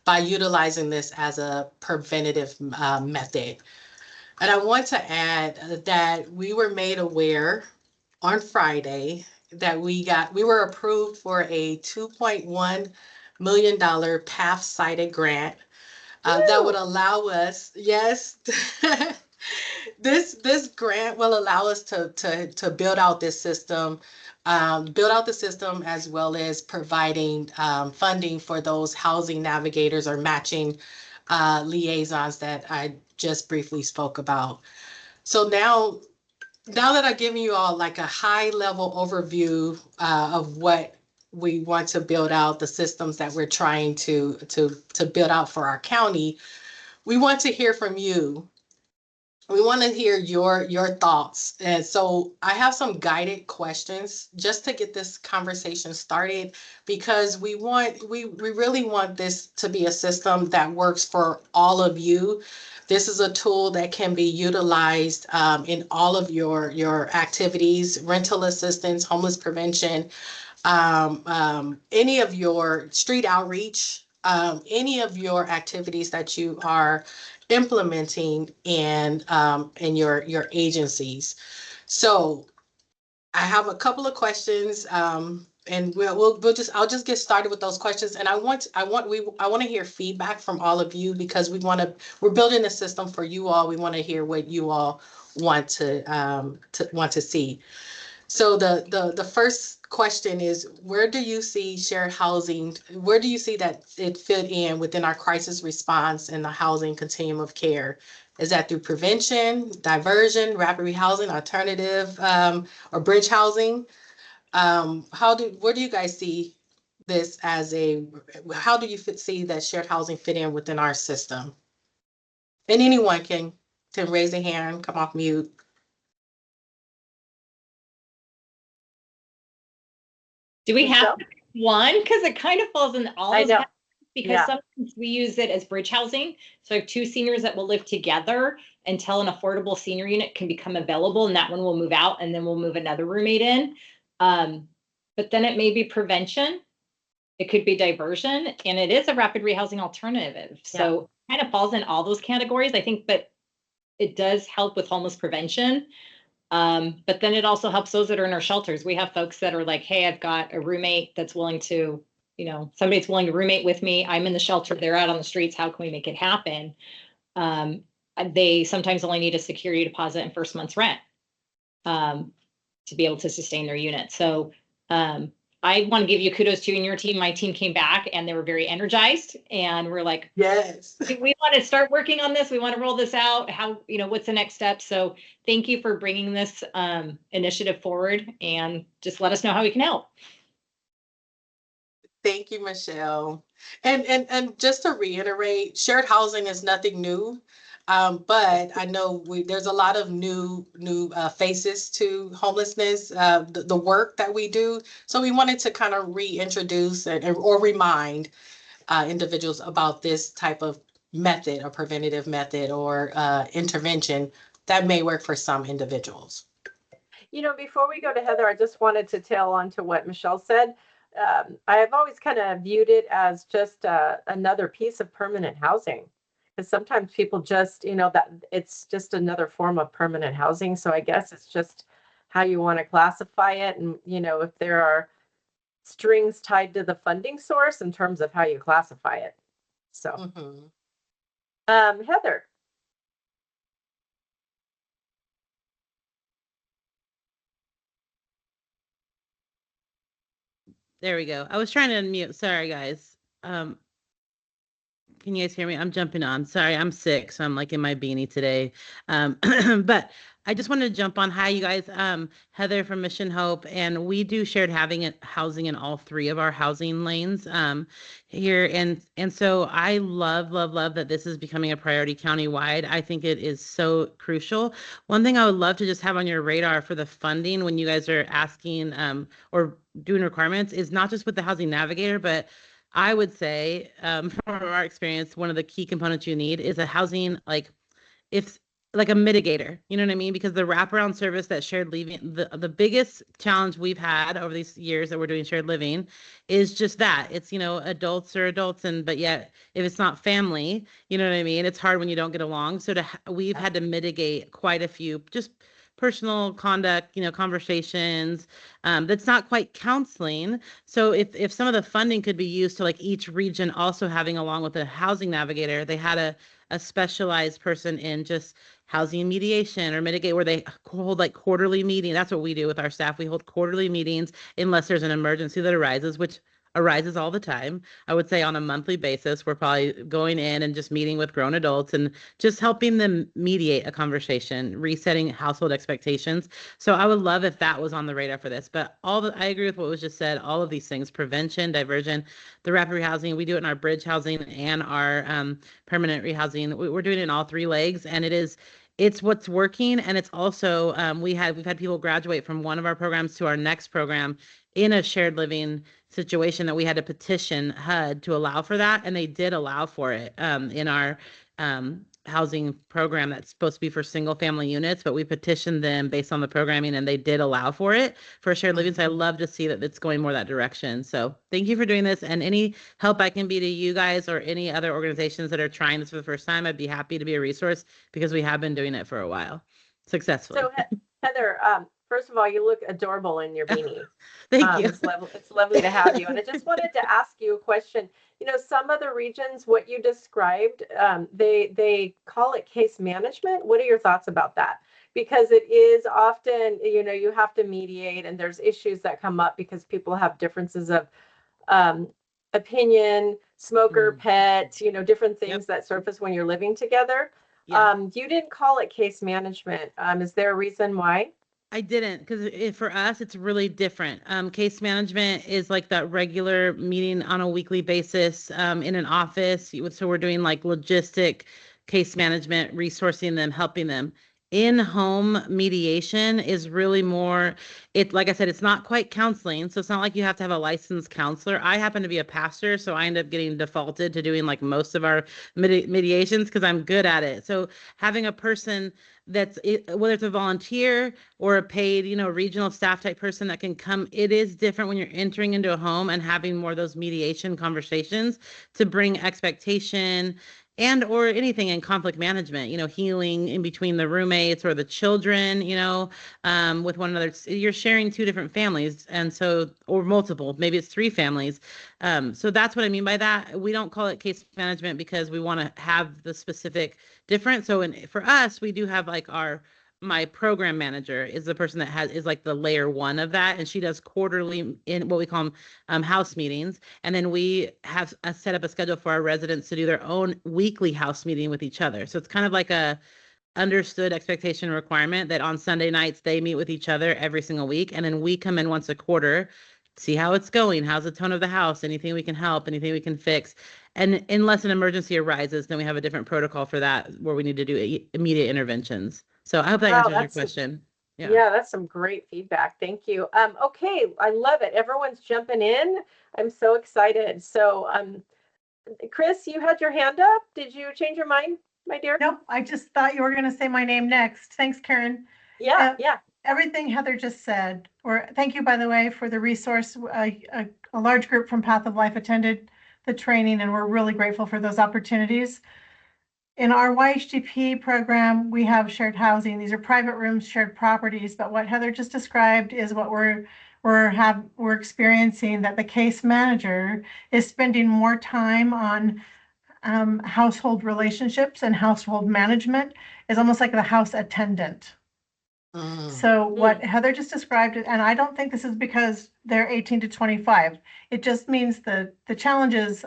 by utilizing this as a preventative method. And I want to add that we were made aware on Friday that we were approved for a $2.1 million PATH cited grant that would allow us, yes, this grant will allow us to build out this system, as well as providing funding for those housing navigators or matching liaisons that I just briefly spoke about. So now that I've given you all like a high level overview of what we want to build out, the systems that we're trying to build out for our county, we want to hear from you. We want to hear your thoughts. And so I have some guided questions just to get this conversation started, because we really want this to be a system that works for all of you. This is a tool that can be utilized in all of your activities: rental assistance, homeless prevention, any of your street outreach, any of your activities that you are implementing in your agencies. So I have a couple of questions, and I'll just get started with those questions. And I want to hear feedback from all of you, because we're building a system for you all. We want to hear what you all want to see. So the first question is, where do you see shared housing? Where do you see that it fit in within our crisis response and the housing continuum of care? Is that through prevention, diversion, rapid rehousing, alternative, or bridge housing? Where do you guys see this how do you see that shared housing fit in within our system? And anyone can raise a hand, come off mute. Do we have one? Because it kind of falls in all I those know. categories, because Yeah. sometimes we use it as bridge housing. So I have 2 seniors that will live together until an affordable senior unit can become available, and that one will move out, and then we'll move another roommate in. But then it may be prevention. It could be diversion, and it is a rapid rehousing alternative. So it kind of falls in all those categories, I think, but it does help with homeless prevention. But then it also helps those that are in our shelters. We have folks that are like, hey, I've got a roommate that's willing to, somebody's willing to roommate with me. I'm in the shelter, they're out on the streets. How can we make it happen? They sometimes only need a security deposit and first month's rent to be able to sustain their unit. So I want to give you kudos to you and your team. My team came back and they were very energized, and we're like, Yes. we want to start working on this. We want to roll this out. How, what's the next step? So thank you for bringing this initiative forward, and just let us know how we can help. Thank you, Michelle. And just to reiterate, shared housing is nothing new. But I know there's a lot of new faces to homelessness, the work that we do. So we wanted to kind of reintroduce or remind individuals about this type of method or preventative method or intervention that may work for some individuals. Before we go to Heather, I just wanted to tail on to what Michelle said. I have always kind of viewed it as just another piece of permanent housing. Because sometimes people just, that it's just another form of permanent housing. So I guess it's just how you want to classify it. And, if there are strings tied to the funding source in terms of how you classify it. So, Heather. There we go. I was trying to unmute. Sorry, guys. Can you guys hear me? I'm jumping on. Sorry, I'm sick, so I'm like in my beanie today. But I just wanted to jump on. Hi, you guys. Heather from Mission Hope, and we do shared housing in all three of our housing lanes here, and so I love that this is becoming a priority countywide. I think it is so crucial. One thing I would love to just have on your radar for the funding when you guys are asking or doing requirements is not just with the housing navigator, but I would say, from our experience, one of the key components you need is a housing, if like a mitigator, you know what I mean? Because the wraparound service that shared living, the biggest challenge we've had over these years that we're doing shared living is just that. It's, adults are adults, but yet if it's not family, you know what I mean? It's hard when you don't get along. So we've had to mitigate quite a few just personal conduct, conversations, that's not quite counseling. So if some of the funding could be used to each region also having, along with a housing navigator, they had a specialized person in just housing mediation or mitigate, where they hold quarterly meeting. That's what we do with our staff. We hold quarterly meetings unless there's an emergency that arises, which arises all the time. I would say on a monthly basis, we're probably going in and just meeting with grown adults and just helping them mediate a conversation, resetting household expectations. So I would love if that was on the radar for this. But I agree with what was just said. All of these things: prevention, diversion, the rapid rehousing. We do it in our bridge housing and our permanent rehousing. We're doing it in all three legs, and it's what's working. And it's also we've had people graduate from one of our programs to our next program in a shared living situation that we had to petition HUD to allow for that, and they did allow for it in our housing program that's supposed to be for single family units, but we petitioned them based on the programming, and they did allow for it for shared living. So I love to see that it's going more that direction. So thank you for doing this, and any help I can be to you guys or any other organizations that are trying this for the first time, I'd be happy to be a resource, because we have been doing it for a while successfully. So Heather, first of all, you look adorable in your beanie. Thank you. It's lovely to have you. And I just wanted to ask you a question. Some other regions, what you described, they call it case management. What are your thoughts about that? Because it is often, you have to mediate, and there's issues that come up because people have differences of opinion, smoker, pet, different things that surface when you're living together. You didn't call it case management. Is there a reason why? I didn't, because for us, it's really different. Case management is like that regular meeting on a weekly basis in an office. So we're doing logistic case management, resourcing them, helping them. In-home mediation is really more, like I said, it's not quite counseling. So it's not like you have to have a licensed counselor. I happen to be a pastor, so I end up getting defaulted to doing most of our mediations because I'm good at it. So having a person whether it's a volunteer or a paid, regional staff type person that can come, it is different when you're entering into a home and having more of those mediation conversations to bring expectation or anything in conflict management, healing in between the roommates or the children, with one another. You're sharing two different families, and so, or multiple, maybe it's three families. So that's what I mean by that. We don't call it case management because we want to have the specific different. So for us, we do have our my program manager is the person that is like the layer one of that, and she does quarterly in what we call house meetings, and then we have set up a schedule for our residents to do their own weekly house meeting with each other. So it's kind of like a understood expectation requirement that on Sunday nights they meet with each other every single week, and then we come in once a quarter, see how it's going, how's the tone of the house, anything we can help, anything we can fix. And unless an emergency arises, then we have a different protocol for that where we need to do immediate interventions. So I hope that Wow, answers your that's question. Yeah, that's some great feedback. Thank you. Okay, I love it. Everyone's jumping in. I'm so excited. So, Chris, you had your hand up. Did you change your mind, my dear? Nope, I just thought you were going to say my name next. Thanks, Karen. Yeah, yeah. Everything Heather just said, or thank you, by the way, for the resource. A large group from Path of Life attended the training, and we're really grateful for those opportunities. In our YHDP program, we have shared housing. These are private rooms, shared properties, but what Heather just described is what we're experiencing, that the case manager is spending more time on household relationships and household management, is almost like the house attendant. So what Heather just described, and I don't think this is because they're 18 to 25. It just means the challenges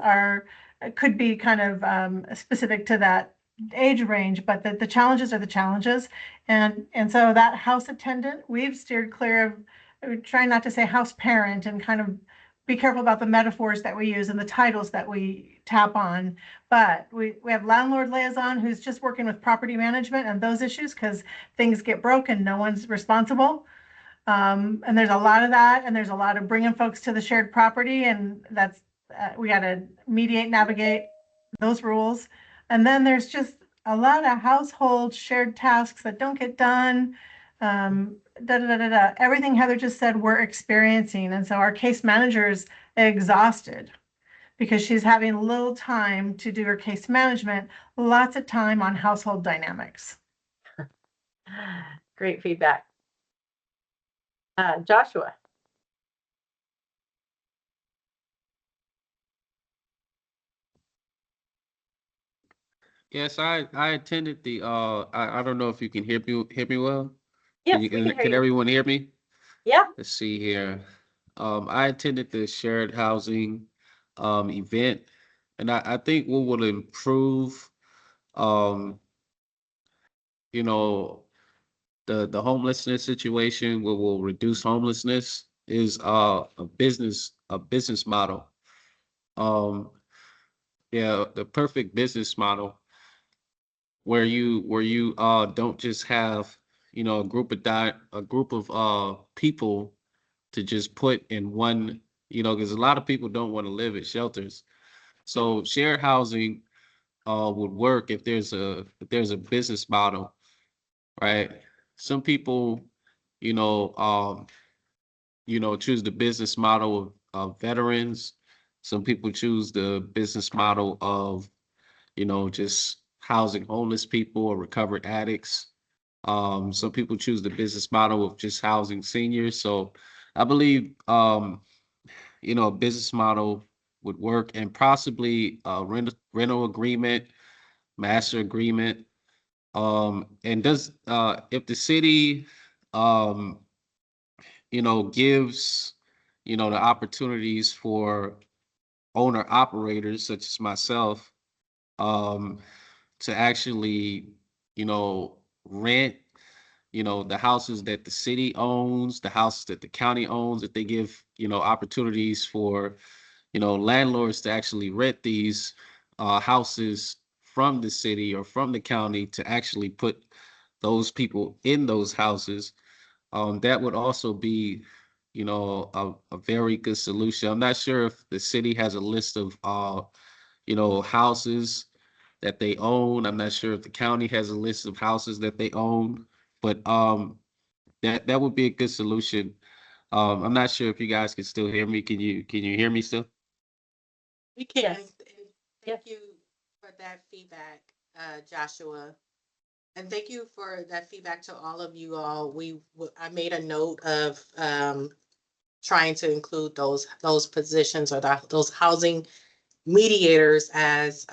could be kind of specific to that age range, but the challenges are the challenges. And so that house attendant, we've steered clear of trying not to say house parent, and kind of be careful about the metaphors that we use and the titles that we tap on. But we have landlord liaison who's just working with property management and those issues, because things get broken, no one's responsible. And there's a lot of that, and there's a lot of bringing folks to the shared property, and that's we got to mediate, navigate those rules. And then there's just a lot of household shared tasks that don't get done. Everything Heather just said, we're experiencing. And so our case manager is exhausted because she's having little time to do her case management, lots of time on household dynamics. Great feedback. Joshua. Yes, I attended the I don't know if you can hear me well. Yes, Can we can hear can you. everyone hear me? Yeah. Let's see here. I attended the shared housing event, and I think what will improve um you know the homelessness situation, what will reduce homelessness is a business model. Um yeah, the perfect business model where you don't just have a group of people to just put in one, because a lot of people don't want to live at shelters. So shared housing would work if there's a business model, right? Some people, you know, um, choose the business model of veterans. Some people choose the business model of, just housing homeless people or recovered addicts. Some people choose the business model of just housing seniors. So I believe, a business model would work, and possibly a rental agreement, master agreement. And does if the city, um, gives, the opportunities for owner operators such as myself, um, to actually, rent, the houses that the city owns, the houses that the county owns, if they give, opportunities for, landlords to actually rent these houses from the city or from the county to actually put those people in those houses, that would also be, a very good solution. I'm not sure if the city has a list of, houses that they own. I'm not sure if the county has a list of houses that they own, but that would be a good solution. I'm not sure if you guys can still hear me. Can you hear me still? We can. Yes. Thank you for that feedback, Joshua. And thank you for that feedback to all of you all. I made a note of trying to include those positions or those housing mediators as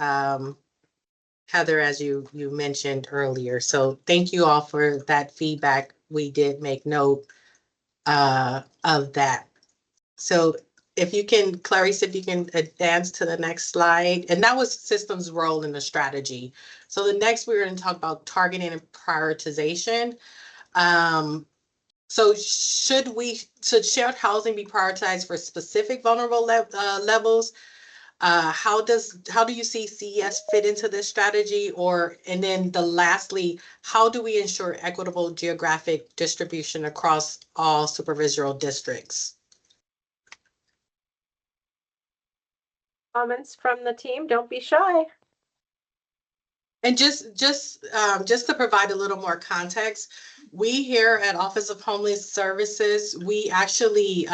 Heather, as you mentioned earlier. So thank you all for that feedback. We did make note of that. So if you can, Clarice, if you can advance to the next slide. And that was systems role in the strategy. So the next we're going to talk about targeting and prioritization. So should shared housing be prioritized for specific vulnerable levels? How do you see CES fit into this strategy? And then lastly, how do we ensure equitable geographic distribution across all supervisory districts? Comments from the team, don't be shy. And just to provide a little more context, we here at Office of Homeless Services, we actually,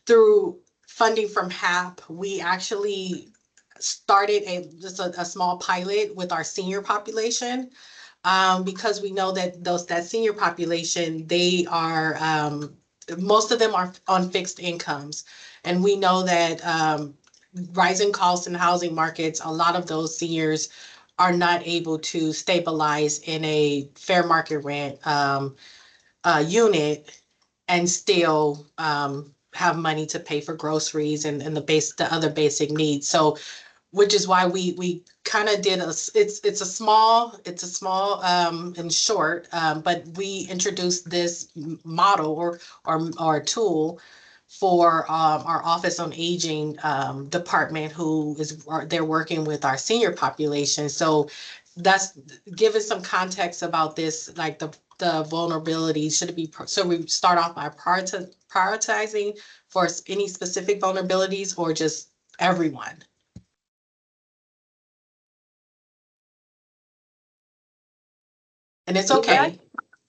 through funding from HAP, we actually started just a small pilot with our senior population. Because we know that that senior population, they are, most of them are on fixed incomes. And we know that rising costs in housing markets, a lot of those seniors are not able to stabilize in a fair market rent unit and still have money to pay for groceries and the other basic needs. So which is why we kind of did it's a small and short, but we introduced this model or tool for our Office on Aging department, they're working with our senior population. So that's giving some context about this, like the vulnerability. Should it be so we start off by prioritizing for any specific vulnerabilities or just everyone? And it's okay.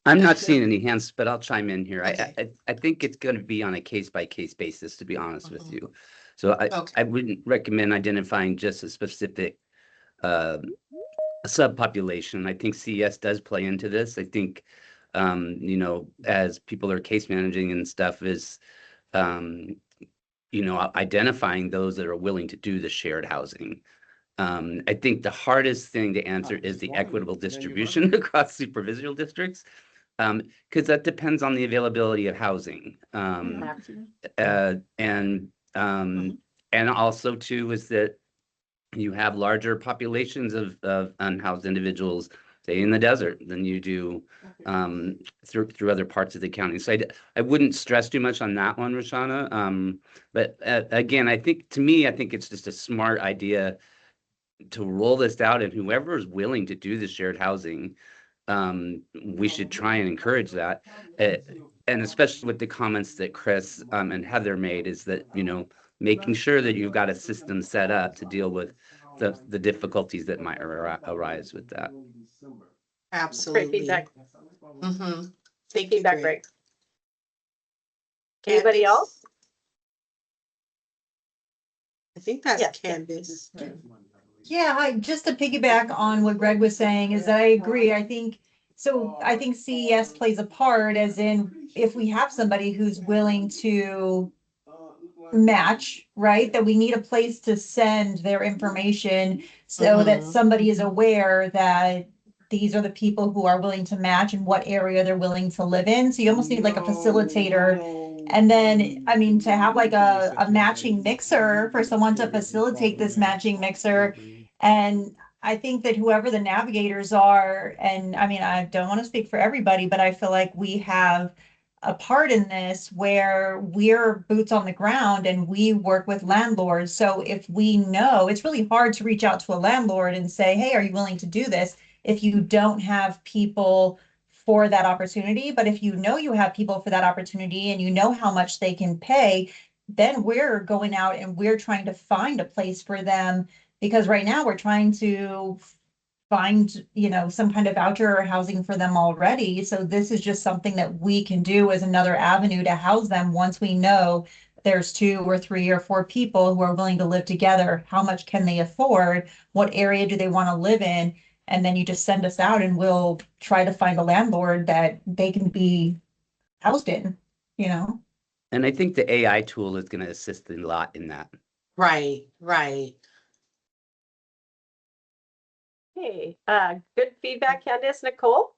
I'm not seeing any hands, but I'll chime in here. Okay. I think it's going to be on a case-by-case basis, to be honest with you. So I wouldn't recommend identifying just a specific subpopulation. I think CES does play into this. I think, you know, as people are case managing and stuff is, you know, identifying those that are willing to do the shared housing. I think the hardest thing to answer is the equitable distribution across supervisory districts, because that depends on the availability of housing. And also too is that you have larger populations of unhoused individuals, say in the desert, than you do through other parts of the county. So I wouldn't stress too much on that one, Roshana. But again, I think it's just a smart idea to roll this out, and whoever is willing to do the shared housing, we should try and encourage that. And especially with the comments that Chris and Heather made, is that, you know, making sure that you've got a system set up to deal with the difficulties that might arise with that. Absolutely. Great feedback. Mm-hmm. Thank you, Greg. Anybody else? I think that's Candace. Yeah, just to piggyback on what Greg was saying is that I agree. I think CES plays a part, as in if we have somebody who's willing to match, right, that we need a place to send their information so that somebody is aware that these are the people who are willing to match and what area they're willing to live in. So you almost need like a facilitator. And then, I mean, to have like a matching mixer for someone to facilitate this matching mixer. And I think that whoever the navigators are, and I mean, I don't want to speak for everybody, but I feel like we have a part in this where we're boots on the ground and we work with landlords. So if we know, it's really hard to reach out to a landlord and say, hey, are you willing to do this? If you don't have people for that opportunity. But if you know you have people for that opportunity and you know how much they can pay, then we're going out and we're trying to find a place for them, because right now we're trying to find, you know, some kind of voucher or housing for them already. So this is just something that we can do as another avenue to house them once we know there's 2 or 3 or 4 people who are willing to live together. How much can they afford? What area do they want to live in? And then you just send us out and we'll try to find a landlord that they can be housed in, you know? And I think the AI tool is going to assist a lot in that. Right. Okay, good feedback, Candice. Nicole?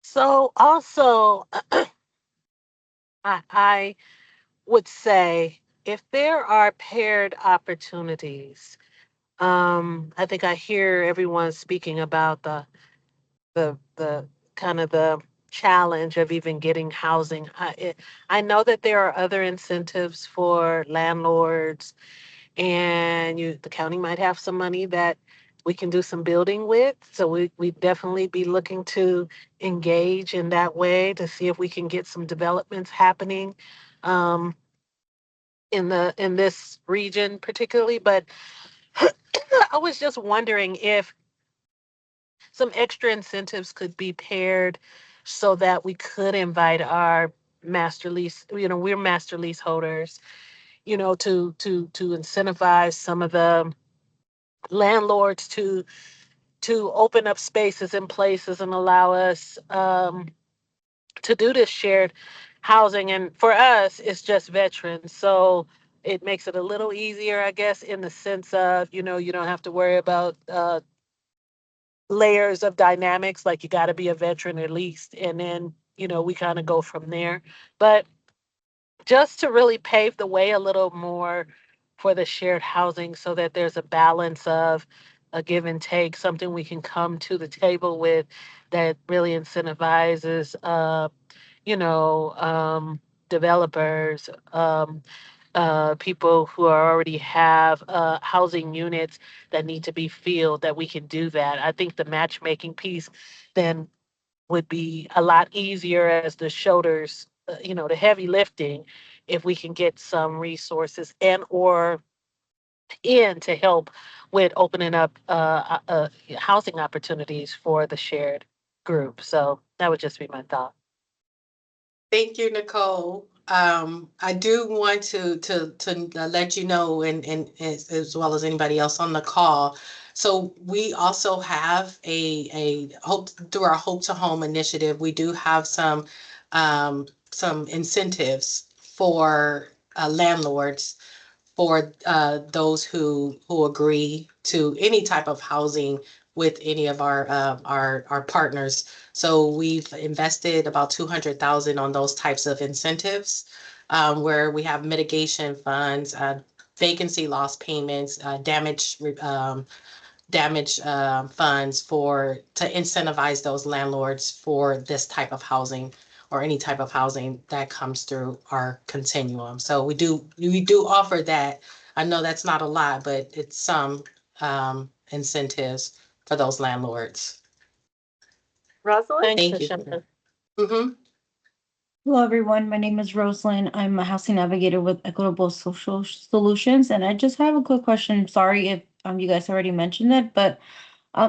So also, I would say if there are paired opportunities, I think I hear everyone speaking about the kind of the challenge of even getting housing. I know that there are other incentives for landlords, and the county might have some money that we can do some building with. So we definitely be looking to engage in that way to see if we can get some developments happening um, in this region particularly. But I was just wondering if some extra incentives could be paired so that we could invite our master lease, we're master lease holders, to incentivize some of the landlords to open up spaces and places and allow us to do this shared housing. And for us, it's just veterans. So it makes it a little easier, I guess, in the sense of, you don't have to worry about layers of dynamics, like you got to be a veteran at least. And then, we kind of go from there. But just to really pave the way a little more for the shared housing so that there's a balance of a give and take, something we can come to the table with that really incentivizes, developers, people who already have housing units that need to be filled, that we can do that. I think the matchmaking piece then would be a lot easier as the shoulders, the heavy lifting, if we can get some resources and or in to help with opening up housing opportunities for the shared group. So that would just be my thought. Thank you, Nicole. I do want to let you know, and as well as anybody else on the call. So we also have a hope through our Hope to Home initiative. We do have some incentives for landlords for those who agree to any type of housing with any of our partners. So we've invested about 200,000 on those types of incentives, where we have mitigation funds, vacancy loss payments, damage funds to incentivize those landlords for this type of housing or any type of housing that comes through our continuum. So we do offer that. I know that's not a lot, but it's some incentives for those landlords. Rosalind? Thank you. Mm-hmm. Hello, everyone. My name is Rosalind. I'm a housing navigator with Equitable Social Solutions, and I just have a quick question. Sorry if you guys already mentioned it, but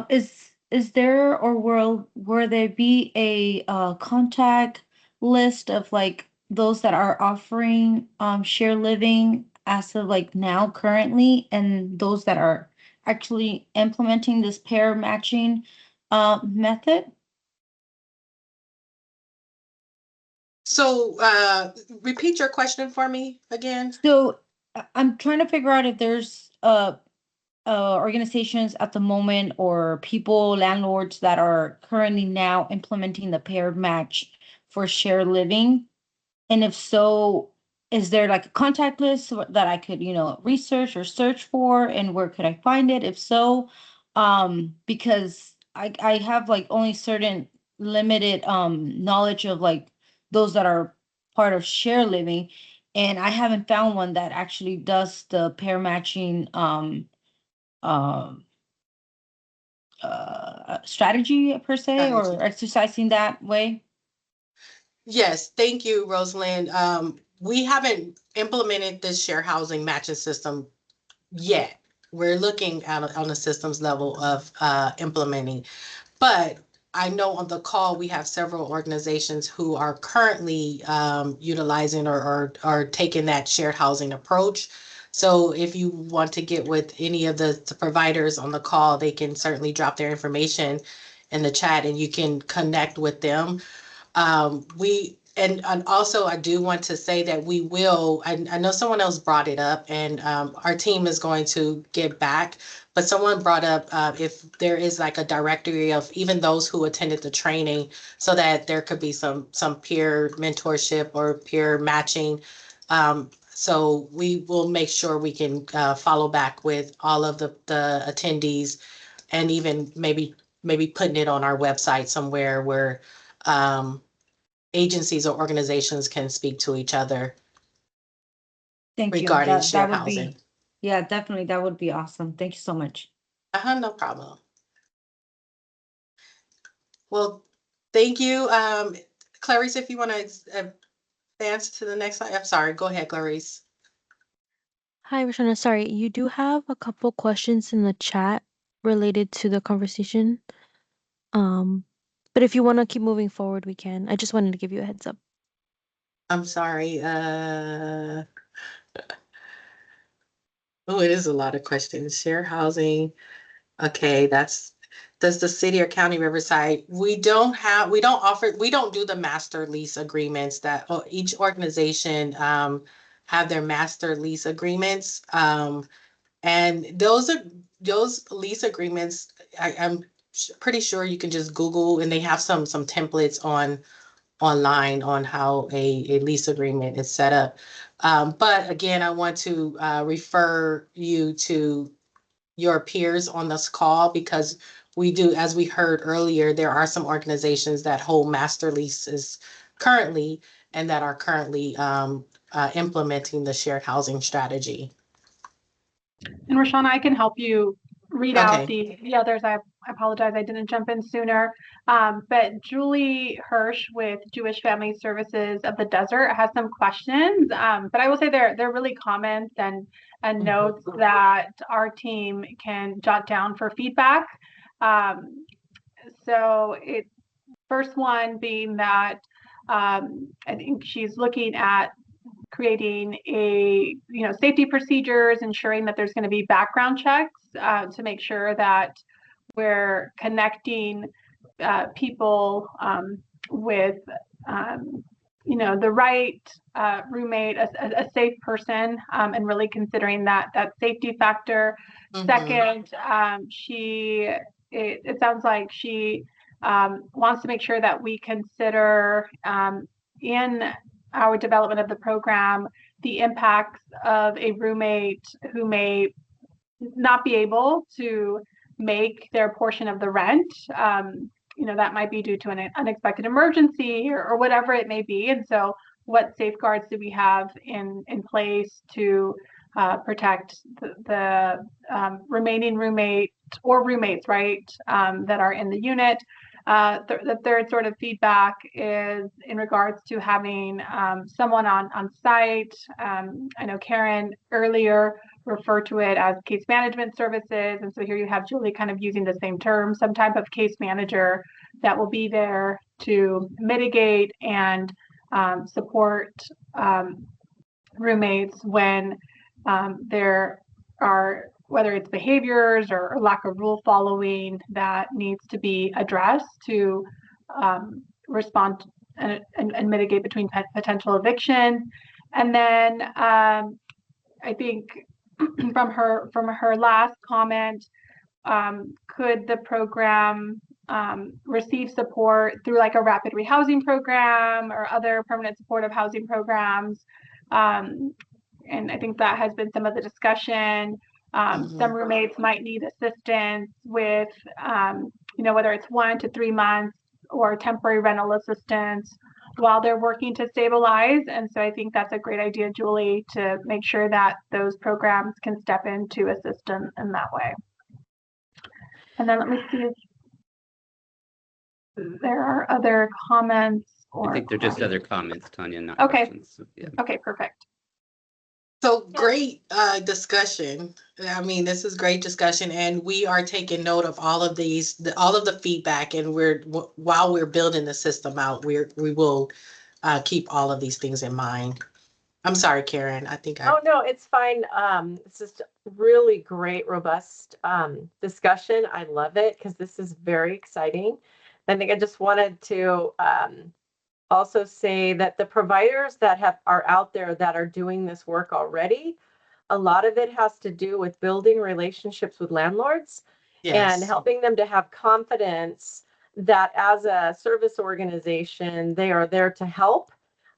is there or will there be a contact list of like those that are offering share living as of like now currently, and those that are actually implementing this pair matching method? So repeat your question for me again. So I'm trying to figure out if there's organizations at the moment or people, landlords that are currently now implementing the paired match for shared living. And if so, is there like a contact list that I could, research or search for, and where could I find it? If so, because I have like only certain limited knowledge of like those that are part of share living, and I haven't found one that actually does the pair matching um strategy per se, or exercising that way. Yes, thank you, Rosalind. We haven't implemented this share housing matching system yet. We're looking at on a systems level of implementing, but I know on the call we have several organizations who are currently utilizing or taking that shared housing approach. So if you want to get with any of the providers on the call, they can certainly drop their information in the chat and you can connect with them. and also I do want to say that we will, I know someone else brought it up and our team is going to get back, but someone brought up if there is like a directory of even those who attended the training so that there could be some peer mentorship or peer matching. So we will make sure we can follow back with all of the attendees and even maybe putting it on our website somewhere where agencies or organizations can speak to each other Thank you. regarding That shared would housing. be, yeah, definitely. That would be awesome. Thank you so much. No problem. Well, thank you. Clarice, if you want to advance to the next slide. I'm sorry. Go ahead, Clarice. Hi, Roshana. Sorry, you do have a couple questions in the chat related to the conversation. But if you want to keep moving forward, we can. I just wanted to give you a heads up. I'm sorry. Oh, it is a lot of questions. Share housing. Okay, does the city or county Riverside, we don't do the master lease agreements that each organization have their master lease agreements. And those lease agreements, I'm pretty sure you can just Google and they have some templates online on how a lease agreement is set up. But again, I want to refer you to your peers on this call because we do, as we heard earlier, there are some organizations that hold master leases currently and that are currently implementing the shared housing strategy. And Roshana, I can help you read out Okay. the others. I apologize, I didn't jump in sooner. But Julie Hirsch with Jewish Family Services of the Desert has some questions. But I will say they're really comments and notes that our team can jot down for feedback. So first one being that I think she's looking at creating safety procedures, ensuring that there's going to be background checks to make sure that we're connecting people with the right roommate, a safe person, and really considering that safety factor. Second, it sounds like she wants to make sure that we consider in our development of the program the impacts of a roommate who may not be able to make their portion of the rent. That might be due to an unexpected emergency or whatever it may be. And so what safeguards do we have in place to protect the remaining roommate or roommates, right, that are in the unit? The third sort of feedback is in regards to having someone on site. I know Karen earlier referred to it as case management services. And so here you have Julie kind of using the same term, some type of case manager that will be there to mitigate and support roommates when there are, whether it's behaviors or lack of rule following that needs to be addressed to respond and mitigate between potential eviction. And then I think from her last comment, could the program receive support through like a rapid rehousing program or other permanent supportive housing programs? And I think that has been some of the discussion. Some roommates might need assistance with, whether it's 1 to 3 months or temporary rental assistance while they're working to stabilize. And so I think that's a great idea, Julie, to make sure that those programs can step in to assist in that way. And then let me see if there are other comments or I think they're just other comments, Tanya, not okay. questions. So, yeah. Okay, perfect. So great discussion. I mean, this is great discussion, and we are taking note of all of these, all of the feedback, and while we're building the system out, we will keep all of these things in mind. I'm sorry, Karen. I think Oh, no, it's fine. It's just really great, robust discussion. I love it because this is very exciting. I think I just wanted to also say that the providers that are out there that are doing this work already, a lot of it has to do with building relationships with landlords and helping them to have confidence that as a service organization, they are there to help,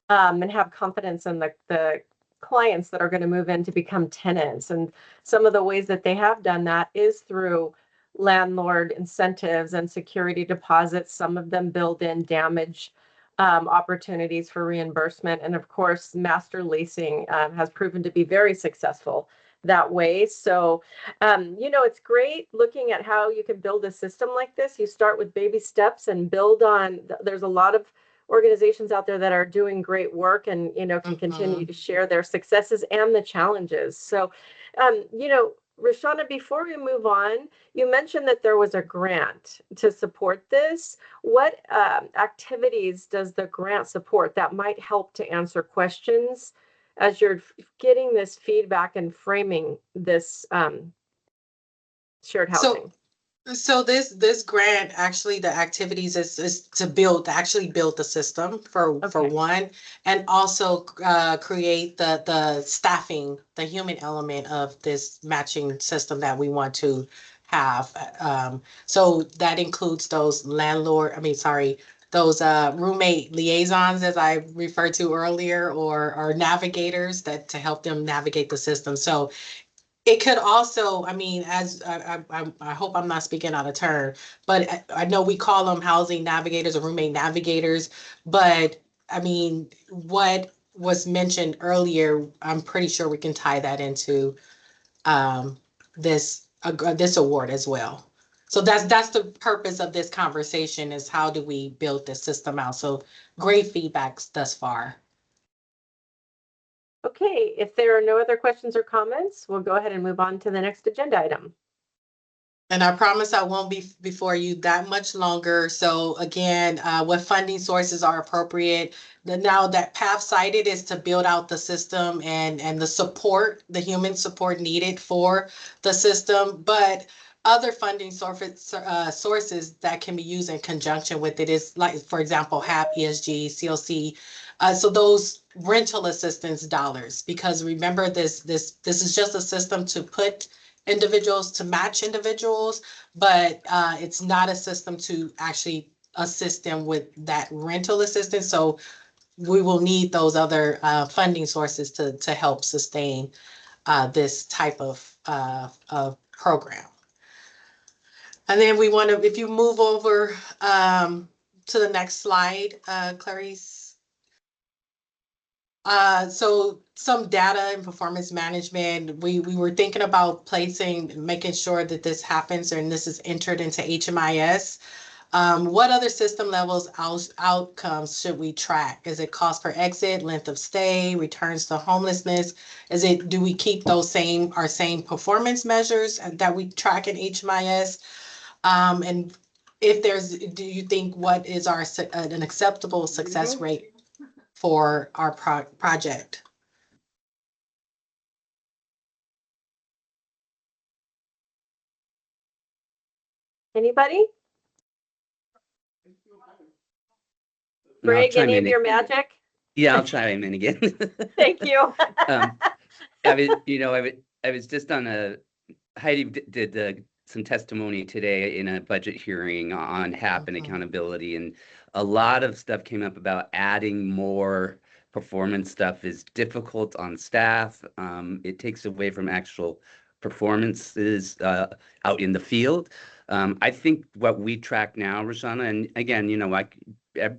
and have confidence in the clients that are going to move in to become tenants. And some of the ways that they have done that is through landlord incentives and security deposits. Some of them build in damage opportunities for reimbursement. And of course, master leasing has proven to be very successful that way. So, it's great looking at how you can build a system like this. You start with baby steps and build on. There's a lot of organizations out there that are doing great work and, can continue to share their successes and the challenges. So, Rashana, before we move on, you mentioned that there was a grant to support this. What activities does the grant support that might help to answer questions as you're getting this feedback and framing this shared housing? So this grant, actually, the activities is to actually build the system for one, and also create the staffing, the human element of this matching system that we want to have. So that includes those those roommate liaisons, as I referred to earlier, or navigators that to help them navigate the system. So it could also, as I hope I'm not speaking out of turn, but I know we call them housing navigators or roommate navigators. But what was mentioned earlier, I'm pretty sure we can tie that into this award as well. So that's the purpose of this conversation, is how do we build this system out? So great feedbacks thus far. Okay, if there are no other questions or comments, we'll go ahead and move on to the next agenda item. And I promise I won't be before you that much longer. So again, what funding sources are appropriate? Now that path cited is to build out the system and the support, the human support needed for the system. But other funding sources that can be used in conjunction with it is, like, for example, HAP, ESG, CLC. So those rental assistance dollars, because remember, this is just a system to put individuals, to match individuals, but it's not a system to actually assist them with that rental assistance. So we will need those other funding sources to help sustain this type of program. And then we want to, if you move over to the next slide, Clarice. So some data and performance management, we were thinking about making sure that this happens and this is entered into HMIS. What other system levels outcomes should we track? Is it cost per exit, length of stay, returns to homelessness? Do we keep those our same performance measures that we track in HMIS? And do you think, what is an acceptable success rate for our project? Anybody? Greg, any of your magic? Yeah, I'll chime in again. Thank you. I was just on Heidi did some testimony today in a budget hearing on HAP and accountability, and a lot of stuff came up about adding more performance stuff is difficult on staff. It takes away from actual performances out in the field. I think what we track now, Rashana, and again,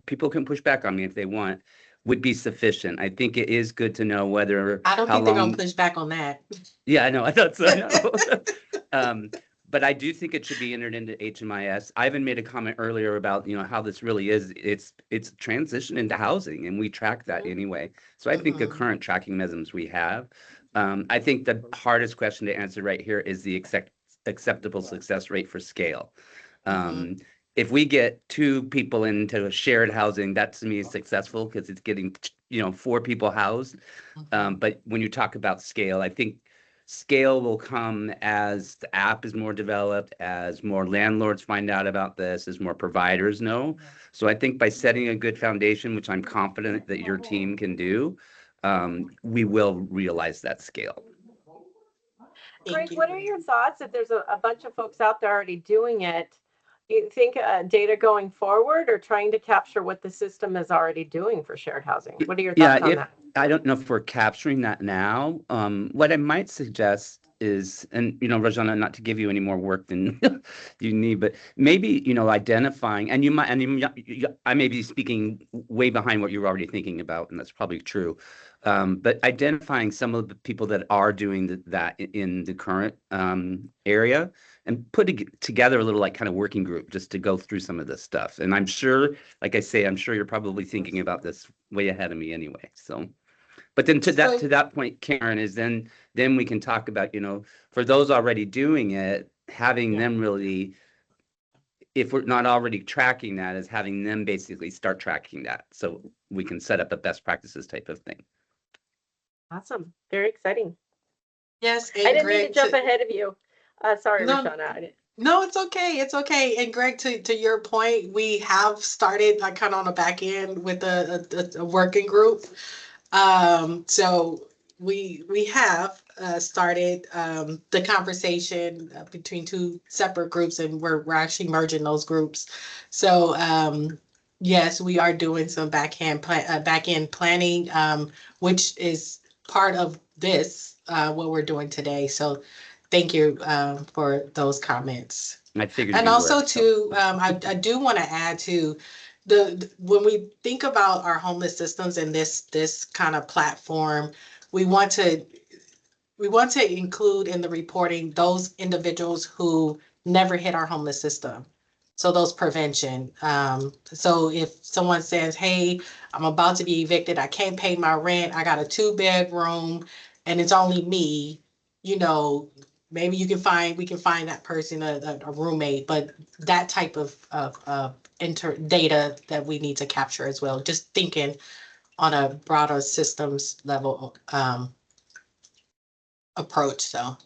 people can push back on me if they want, would be sufficient. I think it is good to know whether I don't think they're gonna push back on that. Yeah, I know. I thought so. I know. But I do think it should be entered into HMIS. Ivan made a comment earlier about how this really is. It's transition into housing, and we track that anyway. So I think the current tracking mechanisms we have. I think the hardest question to answer right here is the acceptable success rate for scale. If we get 2 people into a shared housing, that to me is successful because it's getting 4 people housed. But when you talk about scale, I think scale will come as the app is more developed, as more landlords find out about this, as more providers know. So I think by setting a good foundation, which I'm confident that your team can do, we will realize that scale. Greg, what are your thoughts if there's a bunch of folks out there already doing it? You think data going forward or trying to capture what the system is already doing for shared housing? What are your thoughts on that? I don't know if we're capturing that now. What I might suggest is, and Rajana, not to give you any more work than you need, but maybe identifying, and you might, and I may be speaking way behind what you're already thinking about, and that's probably true. But identifying some of the people that are doing that in the current area, and putting together a little kind of working group just to go through some of this stuff. And I'm sure, like I say, I'm sure you're probably thinking about this way ahead of me anyway. So, but then to that point, Karen, is then we can talk about, for those already doing it, having them really, if we're not already tracking that, is having them basically start tracking that so we can set up a best practices type of thing. Awesome. Very exciting. Yes. I didn't mean to jump ahead of you. Sorry, Rashana. No, it's okay. It's okay. And Greg, to your point, we have started kind of on the back end with a working group. So we have started the conversation between two separate groups, and we're actually merging those groups. So yes, we are doing some back end planning, which is part of this what we're doing today. So thank you for those comments. I figured. And also too, I do want to add to when we think about our homeless systems and this kind of platform, we want to include in the reporting those individuals who never hit our homeless system. So those prevention. So if someone says, hey, I'm about to be evicted, I can't pay my rent, I got a 2-bedroom and it's only me, maybe we can find that person a roommate, but that type of data that we need to capture as well. Just thinking on a broader systems level approach. So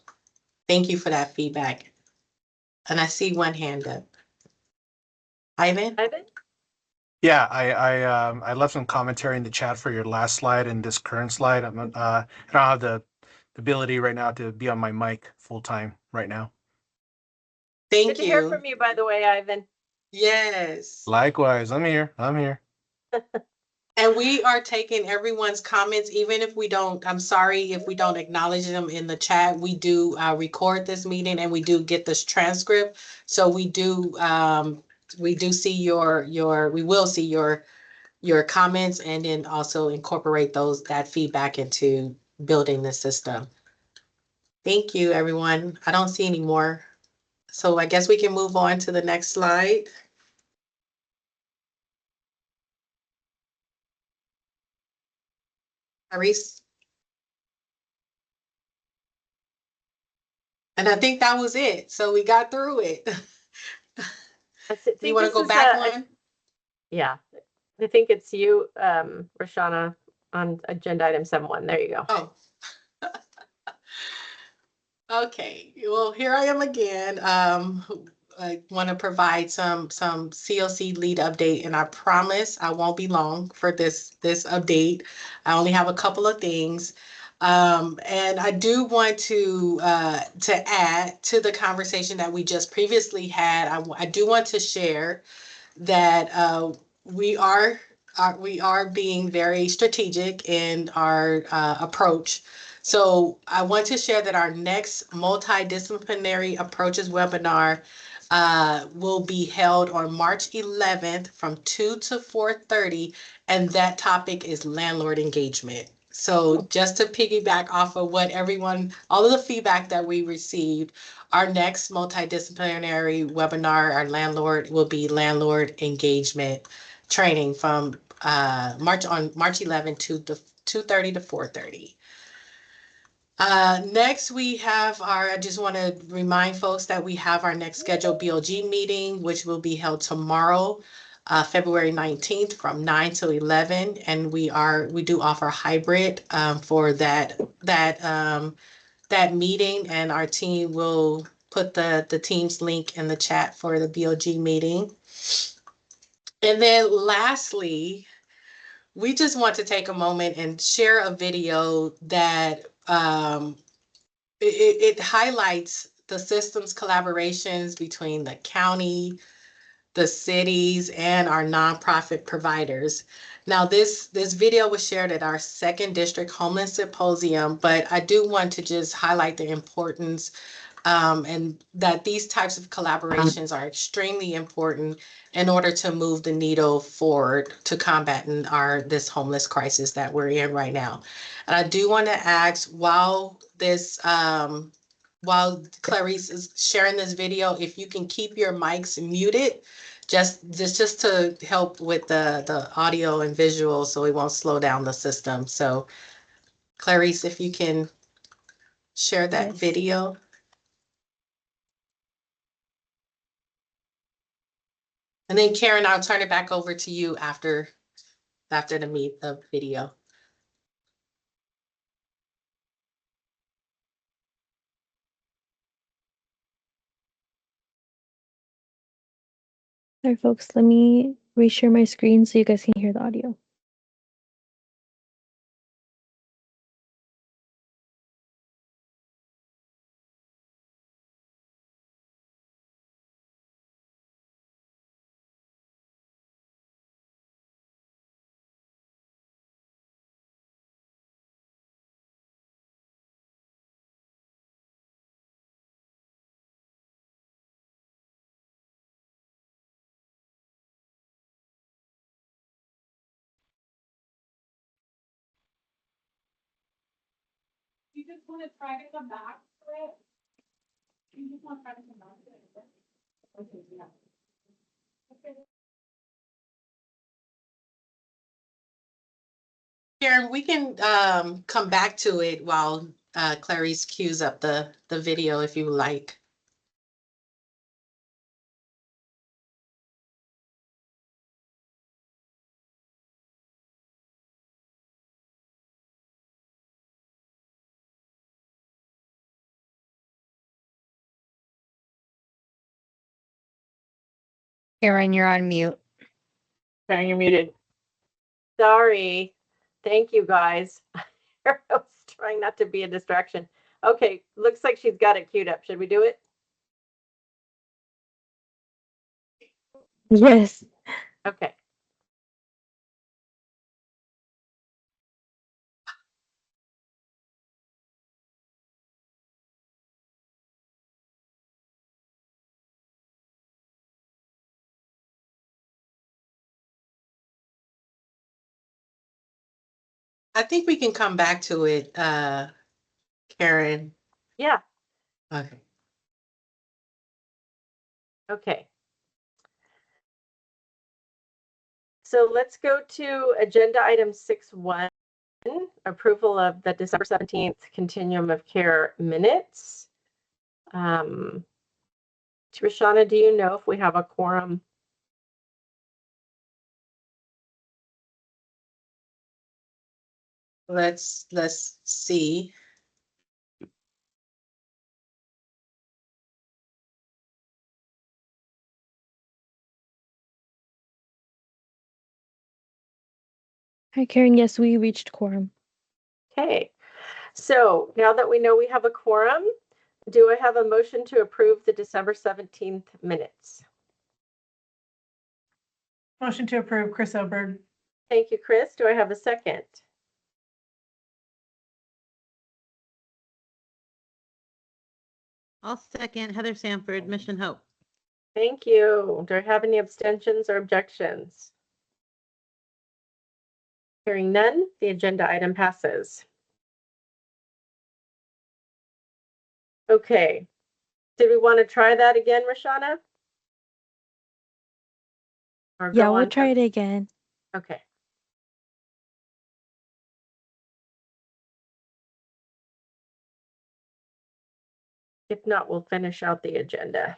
thank you for that feedback. And I see one hand up. Ivan? Yeah, I left some commentary in the chat for your last slide and this current slide. I don't have the ability right now to be on my mic full time right now. Thank you. Good to hear from you, by the way, Ivan. Yes. Likewise, I'm here. And we are taking everyone's comments, even if we don't, I'm sorry if we don't acknowledge them in the chat. We do record this meeting and we do get this transcript. So we do see we will see your comments and then also incorporate that feedback into building the system. Thank you, everyone. I don't see any more. So I guess we can move on to the next slide. Iris? And I think that was it. So we got through it. You want to go back one? Yeah. I think it's you, Rashana, on agenda item 7.1. There you go. Oh. Okay. Well, here I am again. I want to provide some COC lead update, and I promise I won't be long for this update. I only have a couple of things. And I do want to add to the conversation that we just previously had. I do want to share that we are being very strategic in our approach. So I want to share that our next multidisciplinary approaches webinar will be held on March 11th from 2 to 4:30, and that topic is landlord engagement. So just to piggyback off of what all of the feedback that we received, our next multidisciplinary webinar, our landlord, will be landlord engagement training from March 11th to 2:30 to 4:30. Next we have I just want to remind folks that we have our next scheduled BLG meeting, which will be held tomorrow, February 19th from 9 to 11. And we do offer hybrid for that that meeting, and our team will put the team's link in the chat for the BOG meeting. And then lastly, we just want to take a moment and share a video that it highlights the systems collaborations between the county, the cities, and our nonprofit providers. Now, this video was shared at our second district homeless symposium, but I do want to just highlight the importance and that these types of collaborations are extremely important in order to move the needle forward to combating this homeless crisis that we're in right now. And I do want to ask, while Clarice is sharing this video, if you can keep your mics muted, just to help with the audio and visual, so we won't slow down the system. So Clarice, if you can share that video. And then Karen, I'll turn it back over to you after the video. Sorry, folks, let me reshare my screen so you guys can hear the audio. You just want to try to come back to it? You just want to try to come back to it? Okay, yeah. Okay. Karen, we can come back to it while Clarice cues up the video if you like. Karen, you're on mute. Karen, you're muted. Sorry. Thank you, guys. I was trying not to be a distraction. Okay, looks like she's got it queued up. Should we do it? Yes. Okay. I think we can come back to it, Karen. Yeah. Okay. Okay. So let's go to agenda item 6.1, approval of the December 17th Continuum of Care minutes. Trishana, do you know if we have a quorum? Let's see. Hi, Karen. Yes, we reached quorum. Okay. So now that we know we have a quorum, do I have a motion to approve the December 17th minutes? Motion to approve, Chris Oberg. Thank you, Chris. Do I have a second? I'll second. Heather Sanford, Mission Hope. Thank you. Do I have any abstentions or objections? Hearing none, the agenda item passes. Okay. Did we want to try that again, Rashana? Or Yeah, go we'll on try from- it again. Okay. If not, we'll finish out the agenda.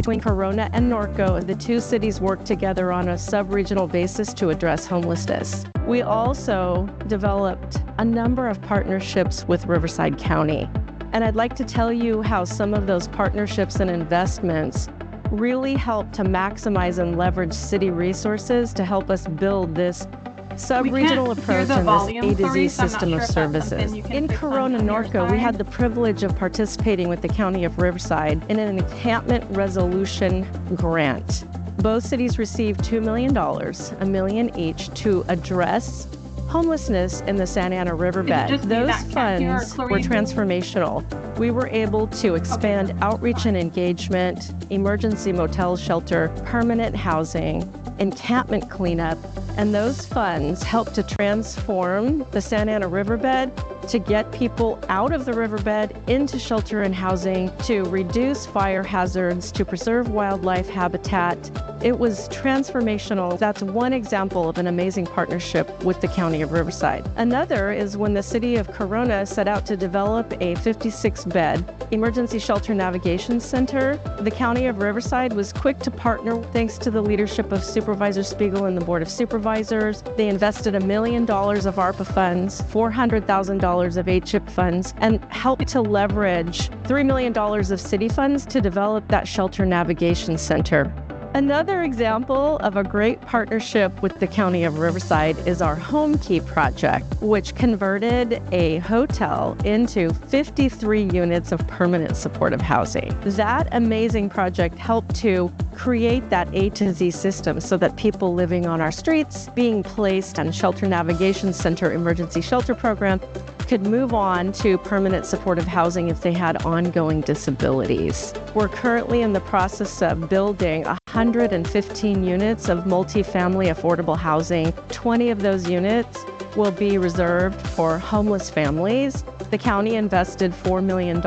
Between Corona and Norco, the two cities work together on a sub-regional basis to address homelessness. We also developed a number of partnerships with Riverside County. And I'd like to tell you how some of those partnerships and investments really help to maximize and leverage city resources to help us build this sub-regional approach and this A to Z system of services. In Corona Norco, we had the privilege of participating with the County of Riverside in an encampment resolution grant. Both cities received $2 million, $1 million each, to address homelessness in the Santa Ana riverbed. Those funds were transformational. We were able to expand outreach and engagement, emergency motel shelter, permanent housing, encampment cleanup, and those funds helped to transform the Santa Ana riverbed to get people out of the riverbed into shelter and housing, to reduce fire hazards, to preserve wildlife habitat. It was transformational. That's one example of an amazing partnership with the County of Riverside. Another is when the city of Corona set out to develop a 56-bed emergency shelter navigation center. The County of Riverside was quick to partner thanks to the leadership of Supervisor Spiegel and the Board of Supervisors. They invested $1 million of ARPA funds, $400,000 of HIP funds, and helped to leverage $3 million of city funds to develop that shelter navigation center. Another example of a great partnership with the County of Riverside is our Home Key project, which converted a hotel into 53 units of permanent supportive housing. That amazing project helped to create that A to Z system so that people living on our streets, being placed on Shelter Navigation Center emergency shelter program, could move on to permanent supportive housing if they had ongoing disabilities. We're currently in the process of building 115 units of multifamily affordable housing. 20 of those units will be reserved for homeless families. The county invested $4 million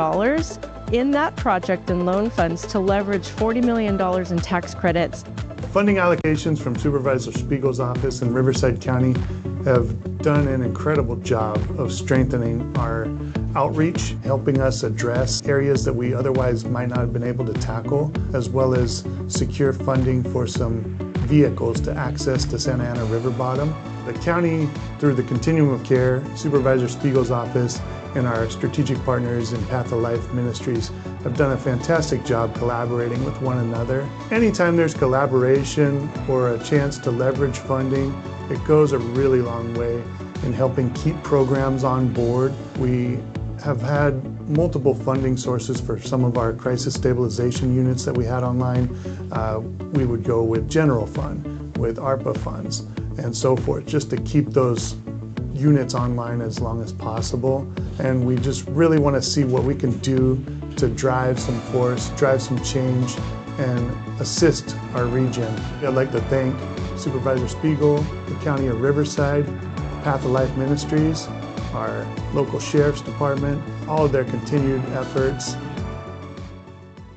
in that project and loan funds to leverage $40 million in tax credits. Funding allocations from Supervisor Spiegel's office in Riverside County have done an incredible job of strengthening our outreach, helping us address areas that we otherwise might not have been able to tackle, as well as secure funding for some vehicles to access the Santa Ana River bottom. The county, through the Continuum of Care, Supervisor Spiegel's office, and our strategic partners in Path of Life Ministries have done a fantastic job collaborating with one another. Anytime there's collaboration or a chance to leverage funding, it goes a really long way in helping keep programs on board. We have had multiple funding sources for some of our crisis stabilization units that we had online. We would go with general fund, with ARPA funds, and so forth, just to keep those units online as long as possible. And we just really want to see what we can do to drive some force, drive some change, and assist our region. I'd like to thank Supervisor Spiegel, the County of Riverside, Path of Life Ministries, our local sheriff's department, all of their continued efforts.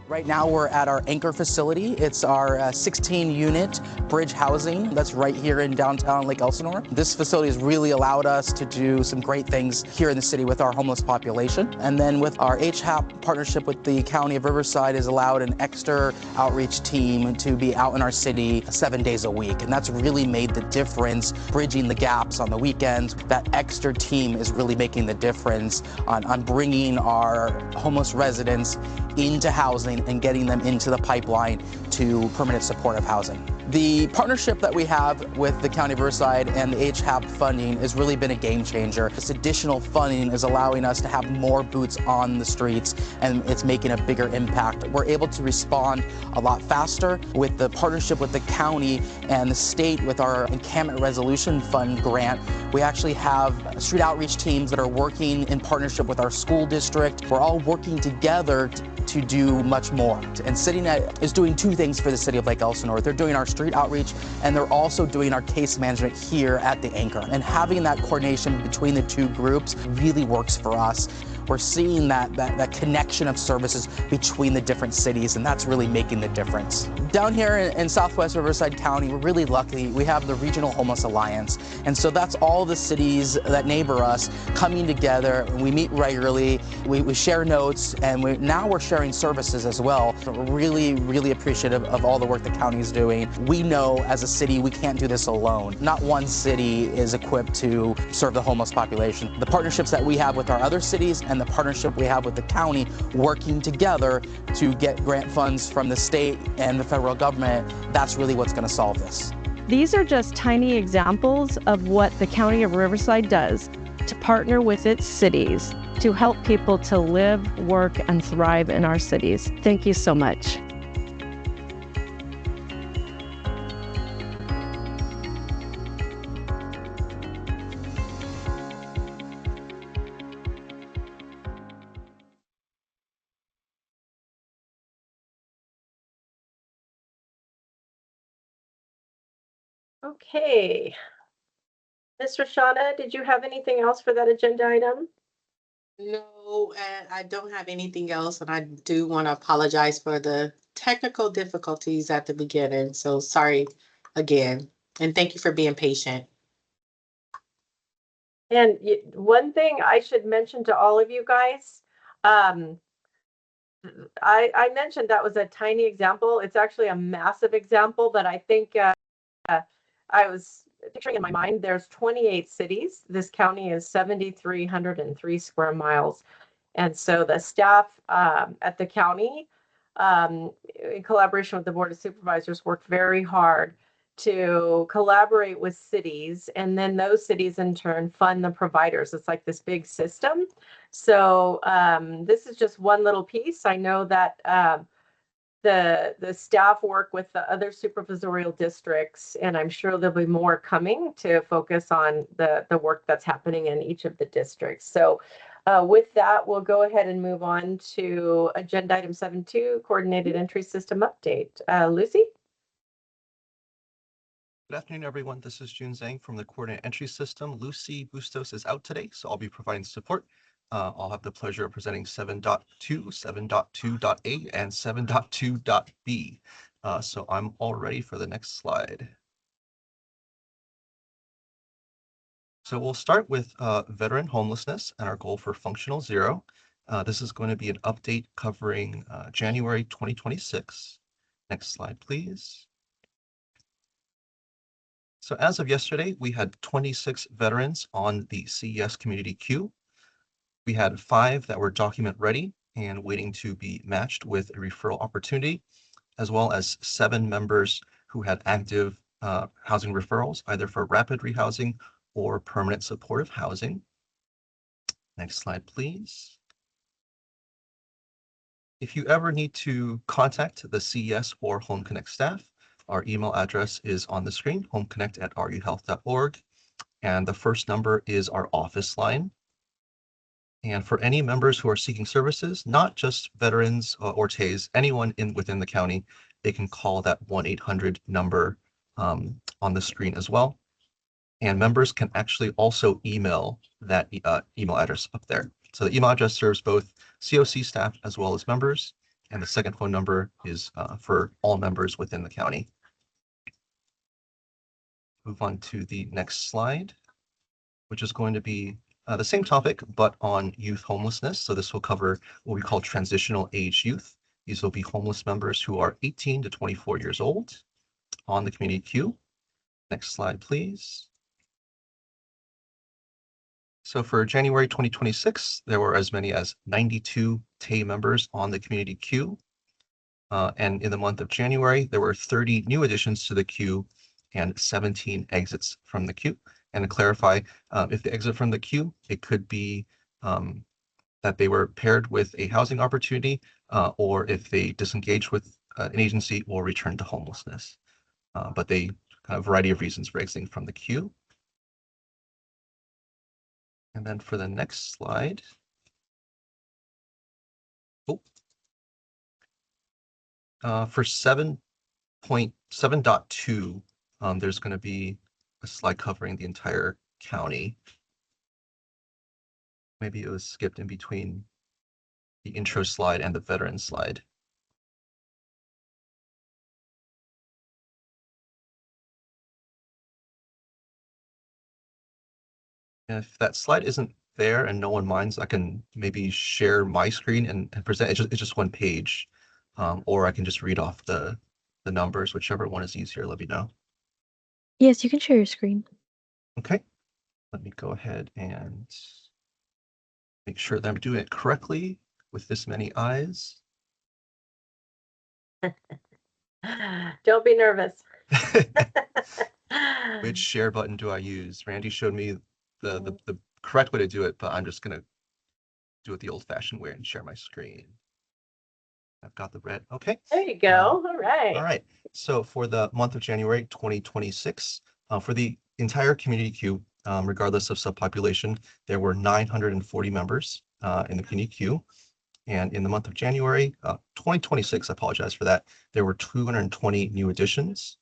Right now we're at our anchor facility. It's our 16-unit bridge housing that's right here in downtown Lake Elsinore. This facility has really allowed us to do some great things here in the city with our homeless population. And then with our HHAP partnership with the County of Riverside has allowed an extra outreach team to be out in our city 7 days a week. And that's really made the difference, bridging the gaps on the weekends. That extra team is really making the difference on bringing our homeless residents into housing and getting them into the pipeline to permanent supportive housing. The partnership that we have with the County of Riverside and the HHAP funding has really been a game changer. This additional funding is allowing us to have more boots on the streets, and it's making a bigger impact. We're able to respond a lot faster with the partnership with the county and the state with our Encampment Resolution Fund grant. We actually have street outreach teams that are working in partnership with our school district. We're all working together to do much more. And CityNet is doing two things for the city of Lake Elsinore. They're doing our street outreach, and they're also doing our case management here at the Anchor. And having that coordination between the two groups really works for us. We're seeing that connection of services between the different cities, and that's really making the difference. Down here in Southwest Riverside County, we're really lucky. We have the Regional Homeless Alliance, and so that's all the cities that neighbor us coming together. We meet regularly, we share notes, and now we're sharing services as well. So we're really, really appreciative of all the work the county is doing. We know as a city we can't do this alone. Not one city is equipped to serve the homeless population. The partnerships that we have with our other cities and the partnership we have with the county working together to get grant funds from the state and the federal government, that's really what's going to solve this. These are just tiny examples of what the County of Riverside does to partner with its cities to help people to live, work, and thrive in our cities. Thank you so much. Okay. Ms. Roshana, did you have anything else for that agenda item? No, and I don't have anything else, and I do want to apologize for the technical difficulties at the beginning. So sorry again, and thank you for being patient. And one thing I should mention to all of you guys, I mentioned that was a tiny example. It's actually a massive example, but I think I was picturing in my mind, there's 28 cities. This county is 7,303 square miles. And so the staff at the county, in collaboration with the Board of Supervisors, worked very hard to collaborate with cities, and then those cities in turn fund the providers. It's like this big system. So this is just one little piece. I know that the staff work with the other supervisorial districts, and I'm sure there'll be more coming to focus on the work that's happening in each of the districts. So with that, we'll go ahead and move on to agenda item 7.2, coordinated entry system update. Lucy? Good afternoon, everyone. This is Jun Zhang from the Coordinate Entry System. Lucy Bustos is out today, so I'll be providing support. I'll have the pleasure of presenting 7.2, 7.2.A, and 7.2.B. So I'm all ready for the next slide. So we'll start with veteran homelessness and our goal for functional zero. This is going to be an update covering January 2026. Next slide, please. So as of yesterday, we had 26 veterans on the CES community queue. We had 5 that were document ready and waiting to be matched with a referral opportunity, as well as 7 members who had active housing referrals, either for rapid rehousing or permanent supportive housing. Next slide, please. If you ever need to contact the CES or Home Connect staff, our email address is on the screen, homeconnect@ruhealth.org, and the first number is our office line. And for any members who are seeking services, not just veterans or TAs, anyone within the county, they can call that 1-800 number on the screen as well. And members can actually also email that email address up there. So the email address serves both COC staff as well as members, and the second phone number is for all members within the county. Move on to the next slide, which is going to be the same topic, but on youth homelessness. So this will cover what we call transitional age youth. These will be homeless members who are 18 to 24 years old on the community queue. Next slide, please. So for January 2026, there were as many as 92 TAE members on the community queue. And in the month of January, there were 30 new additions to the queue and 17 exits from the queue. And to clarify, if they exit from the queue, it could be that they were paired with a housing opportunity, or if they disengage with an agency or return to homelessness. But they have a variety of reasons for exiting from the queue. And then for the next slide. For 7.2, 7.2, there's going to be a slide covering the entire county. Maybe it was skipped in between the intro slide and the veteran slide. And if that slide isn't there and no one minds, I can maybe share my screen and present. It's just one page, or I can just read off the numbers, whichever one is easier. Let me know. Yes, you can share your screen. Okay, let me go ahead and make sure that I'm doing it correctly with this many eyes. Don't be nervous. Which share button do I use? Randy showed me the correct way to do it, but I'm just gonna do it the old-fashioned way and share my screen. I've got the red. Okay. There you go. All right. All right. So for the month of January 2026, for the entire community queue, regardless of subpopulation, there were 940 members in the community queue. And in the month of January 2026, I apologize for that, there were 220 new additions.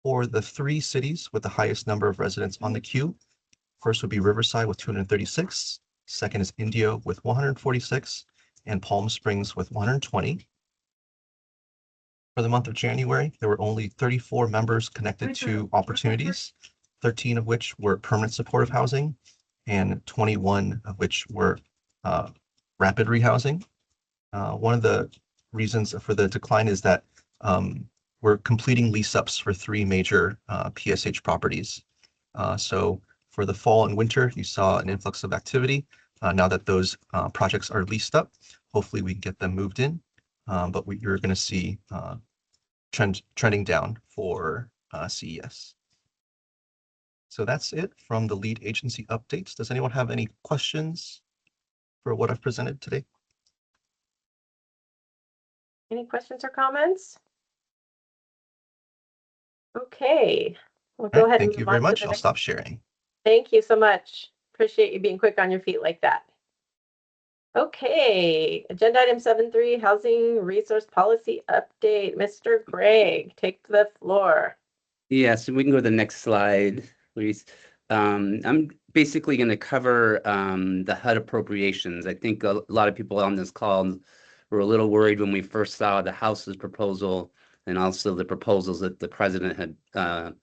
For the 3 cities with the highest number of residents on the queue, first would be Riverside with 236, second is Indio with 146, and Palm Springs with 120. For the month of January, there were only 34 members connected to opportunities, 13 of which were permanent supportive housing, and 21 of which were rapid rehousing. One of the reasons for the decline is that we're completing lease-ups for 3 major PSH properties. So for the fall and winter, you saw an influx of activity. Now that those projects are leased up, hopefully we can get them moved in. But you're going to see trending down for CES. So that's it from the lead agency updates. Does anyone have any questions for what I've presented today? Any questions or comments? Okay, we'll go ahead and thank you move very on to much. the I'll next. stop sharing. Thank you so much. Appreciate you being quick on your feet like that. Okay, agenda item 7.3, housing resource policy update. Mr. Gregg, take the floor. Yes, we can go to the next slide, please. I'm basically going to cover the HUD appropriations. I think a lot of people on this call were a little worried when we first saw the House's proposal and also the proposals that the president had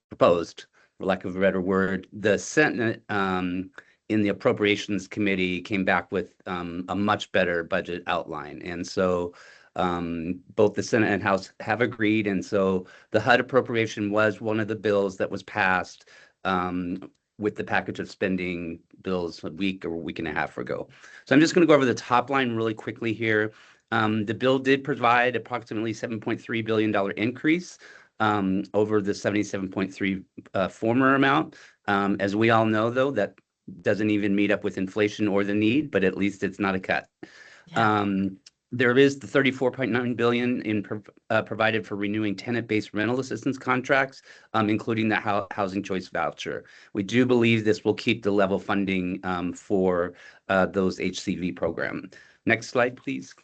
proposed, for lack of a better word. The Senate in the Appropriations Committee came back with a much better budget outline. And so both the Senate and House have agreed. And so the HUD appropriation was one of the bills that was passed with the package of spending bills a week or a week and a half ago. So I'm just going to go over the top line really quickly here. The bill did provide approximately $7.3 billion increase over the 77.3 former amount. As we all know, though, that doesn't even meet up with inflation or the need, but at least it's not a cut. Yeah. There is the $34.9 billion in provided for renewing tenant-based rental assistance contracts, including the housing choice voucher. We do believe this will keep the level funding for those HCV program. Next slide, please.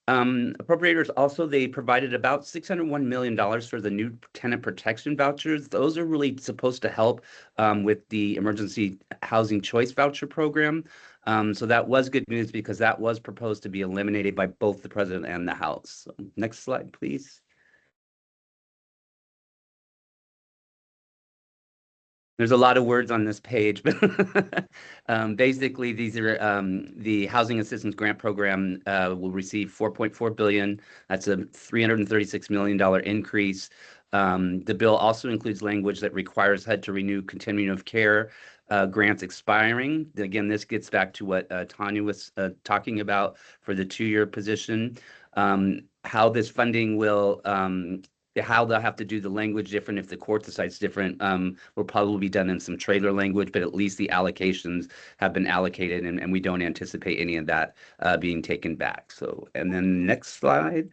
Appropriators also, they provided about $601 million for the new tenant protection vouchers. Those are really supposed to help with the emergency housing choice voucher program. So that was good news because that was proposed to be eliminated by both the president and the House. So next slide, please. There's a lot of words on this page, but basically these are the Housing Assistance Grant Program will receive $4.4 billion. That's a $336 million increase. The bill also includes language that requires HUD to renew continuum of care grants expiring. Again, this gets back to what Tanya was talking about for the 2-year position. How this funding will how they'll have to do the language different if the court decides different will probably be done in some trailer language, but at least the allocations have been allocated and we don't anticipate any of that being taken back. So, and then next slide.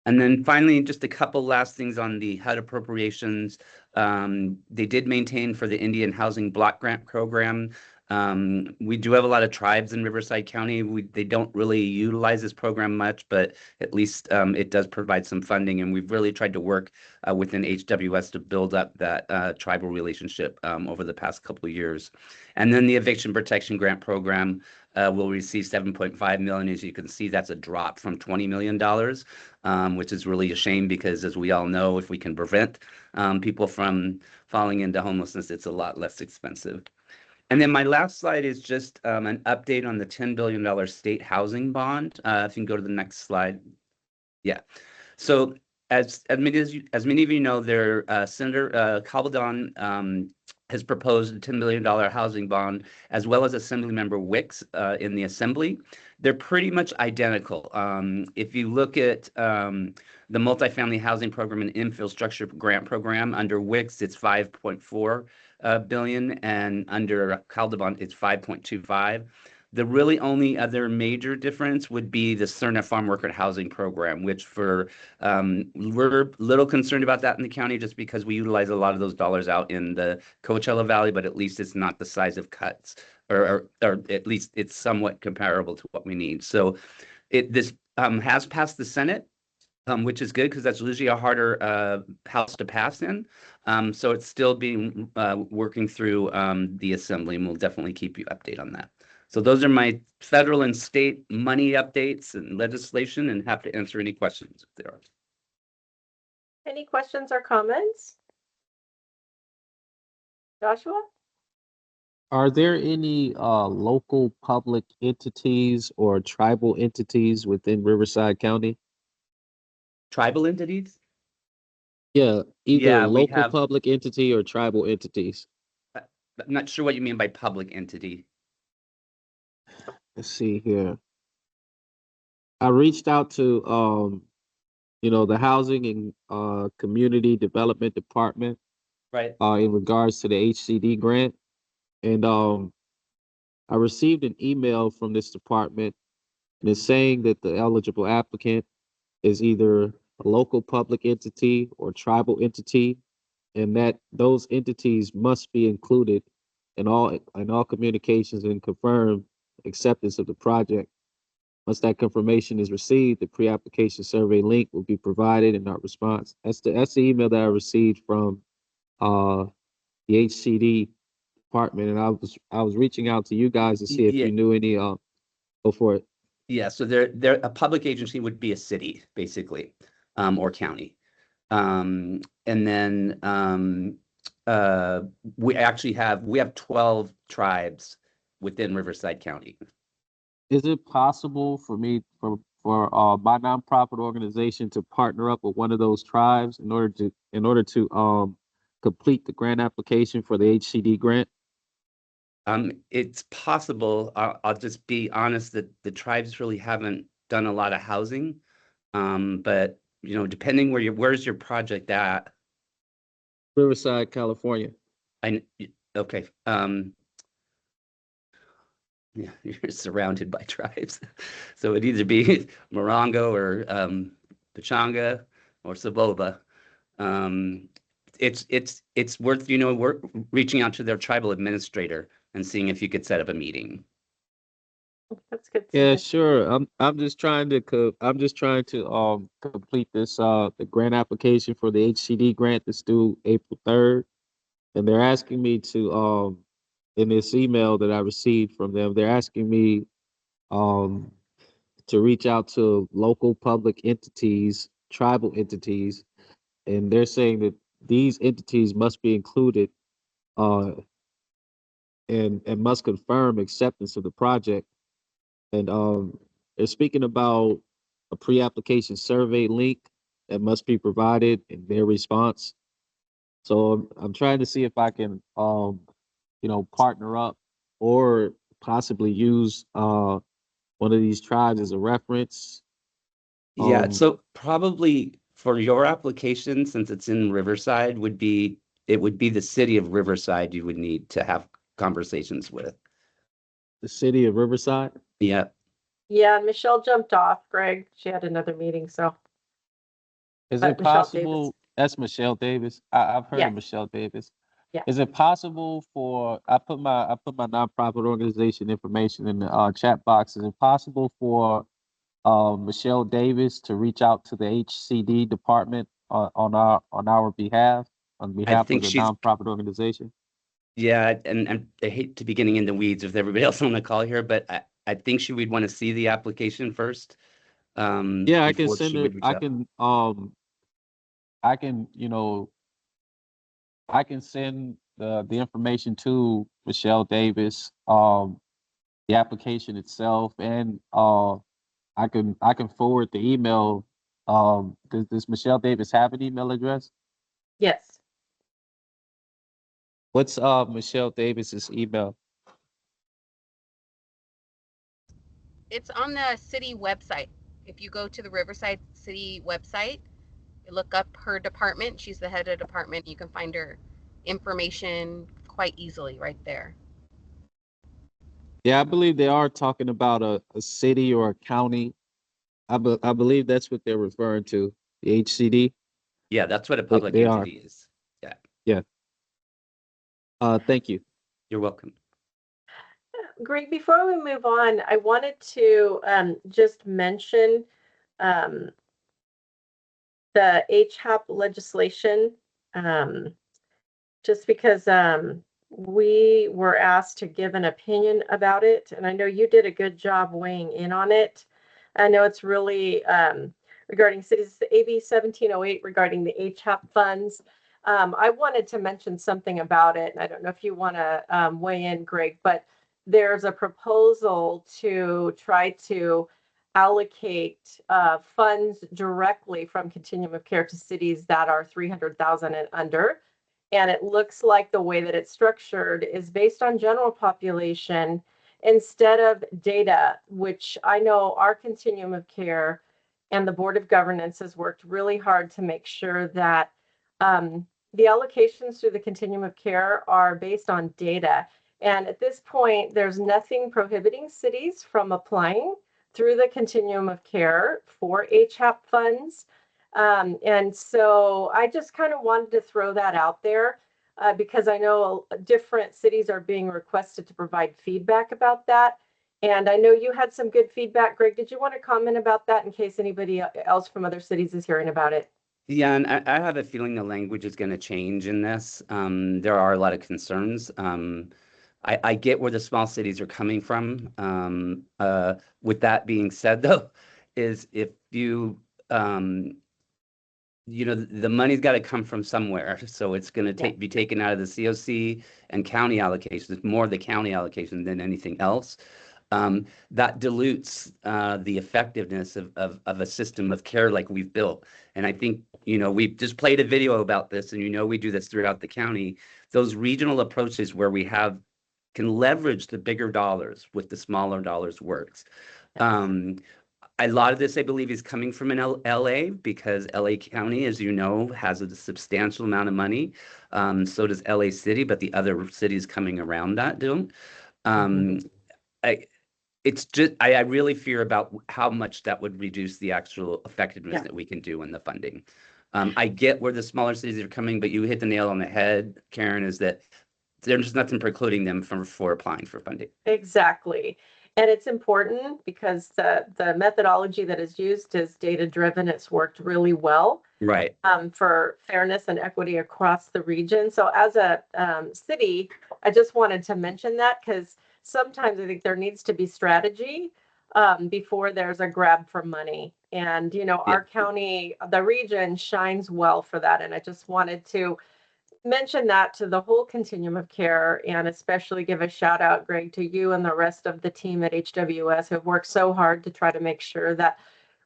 And then finally, just a couple last things on the HUD appropriations. They did maintain for the Indian Housing Block Grant Program We do have a lot of tribes in Riverside County. They don't really utilize this program much, but at least it does provide some funding, and we've really tried to work within HWS to build up that tribal relationship over the past couple of years. And then the Eviction Protection Grant Program will receive $7.5 million. As you can see, that's a drop from $20 million, which is really a shame because, as we all know, if we can prevent people from falling into homelessness, it's a lot less expensive. And then my last slide is just an update on the $10 billion state housing bond. If you can go to the next slide. Yeah. So as many of you know, Senator Calvedon has proposed a $10 billion housing bond, as well as Assemblymember Wicks in the Assembly. They're pretty much identical. If you look at the multifamily housing program and infrastructure grant program under Wicks, it's 5.4 billion, and under Calderon, it's 5.25. The really only other major difference would be the CERNA farm worker housing program, which we're a little concerned about that in the county just because we utilize a lot of those dollars out in the Coachella Valley, but at least it's not the size of cuts, or at least it's somewhat comparable to what we need. So this has passed the Senate, which is good because that's usually a harder house to pass in. So it's still being working through the Assembly, and we'll definitely keep you updated on that. So those are my federal and state money updates and legislation, and have to answer any questions if there are. Any questions or comments? Joshua? Are there any local public entities or tribal entities within Riverside County? Tribal entities? Yeah, either Yeah, we local have. public entity or tribal entities. I'm not sure what you mean by public entity. Let's see here. I reached out to the Housing and Community Development Department, Right. in regards to the HCD grant, and I received an email from this department, and it's saying that the eligible applicant is either a local public entity or tribal entity, and that those entities must be included in all communications and confirm acceptance of the project. Once that confirmation is received, the pre-application survey link will be provided in our response. That's the email that I received from the HCD department, and I was reaching out to you guys to see if Yeah. you knew any. Go for it. Yeah, so they're a public agency would be a city, basically, or county. And then we have 12 tribes within Riverside County. Is it possible for me for my nonprofit organization to partner up with one of those tribes in order to complete the grant application for the HCD grant? It's possible. I'll just be honest that the tribes really haven't done a lot of housing. But depending where's your project at? Riverside, California. Okay. Yeah, you're surrounded by tribes. So it'd either be Morongo or Pechanga or Saboba. It's worth we're reaching out to their tribal administrator and seeing if you could set up a meeting. That's good. Yeah, sure. I'm just trying to complete this the grant application for the HCD grant that's due April 3rd, and they're asking me to in this email that I received from them, they're asking me to reach out to local public entities, tribal entities, and they're saying that these entities must be included and must confirm acceptance of the project. And they're speaking about a pre-application survey link that must be provided in their response. So I'm trying to see if I can partner up or possibly use one of these tribes as a reference. Yeah, so probably for your application, since it's in Riverside, it would be the city of Riverside you would need to have conversations with. The city of Riverside? Yeah. Yeah, Michelle jumped off, Greg. She had another meeting, so. Is But it Michelle possible? Davis. That's Michelle Davis. I've heard Yeah. of Michelle Davis. Is it possible for, I put my nonprofit organization information in the chat box. Is it possible for Michelle Davis to reach out to the HCD department on our behalf, on I behalf of think the she's, nonprofit organization? yeah, and I hate to be getting into weeds with everybody else on the call here, but I think she would want to see the application first, Yeah, I can before send she it. would reach out. I can, I can send the information to Michelle Davis, the application itself, and I can forward the email. Does Michelle Davis have an email address? Yes. What's Michelle Davis's email? It's on the city website. If you go to the Riverside City website, you look up her department. She's the head of department. You can find her information quite easily right there. Yeah, I believe they are talking about a city or a county. I believe that's what they're referring to, the HCD. Yeah, that's what a They, public they are. entity is. Yeah, Yeah. Thank you. you're welcome. Greg, before we move on, I wanted to just mention um, the HAP legislation, just because we were asked to give an opinion about it, and I know you did a good job weighing in on it. I know it's really regarding cities, AB 1708 regarding the HAP funds. I wanted to mention something about it, and I don't know if you want to weigh in, Greg, but there's a proposal to try to allocate funds directly from Continuum of Care to cities that are 300,000 and under. And it looks like the way that it's structured is based on general population instead of data, which I know our Continuum of Care and the Board of Governance has worked really hard to make sure that the allocations through the Continuum of Care are based on data. And at this point, there's nothing prohibiting cities from applying through the Continuum of Care for HAP funds. And so I just kind of wanted to throw that out there because I know different cities are being requested to provide feedback about that. And I know you had some good feedback. Greg, did you want to comment about that in case anybody else from other cities is hearing about it? Yeah, and I have a feeling the language is going to change in this. There are a lot of concerns. I get where the small cities are coming from. With that being said, though, is if you the money's got to come from somewhere, so it's going to be taken out of the COC and county allocations, more the county allocation than anything else. That dilutes the effectiveness of a system of care like we've built. And I think, we've just played a video about this, and we do this throughout the county. Those regional approaches where we can leverage the bigger dollars with the smaller dollars works. A lot of this, I believe, is coming from LA because LA County, as you know, has a substantial amount of money. So does LA City, but the other cities coming around that don't. I really fear about how much that would reduce the actual effectiveness that we can do in the funding. I get where the smaller cities are coming, but you hit the nail on the head, Karen, is that there's nothing precluding them for applying for funding. Exactly. And it's important because the methodology that is used is data-driven. It's worked really well. Right. For fairness and equity across the region. So as a city, I just wanted to mention that because sometimes I think there needs to be strategy before there's a grab for money. And, our county, the region shines well for that. And I just wanted to mention that to the whole Continuum of Care and especially give a shout out, Greg, to you and the rest of the team at HWS who have worked so hard to try to make sure that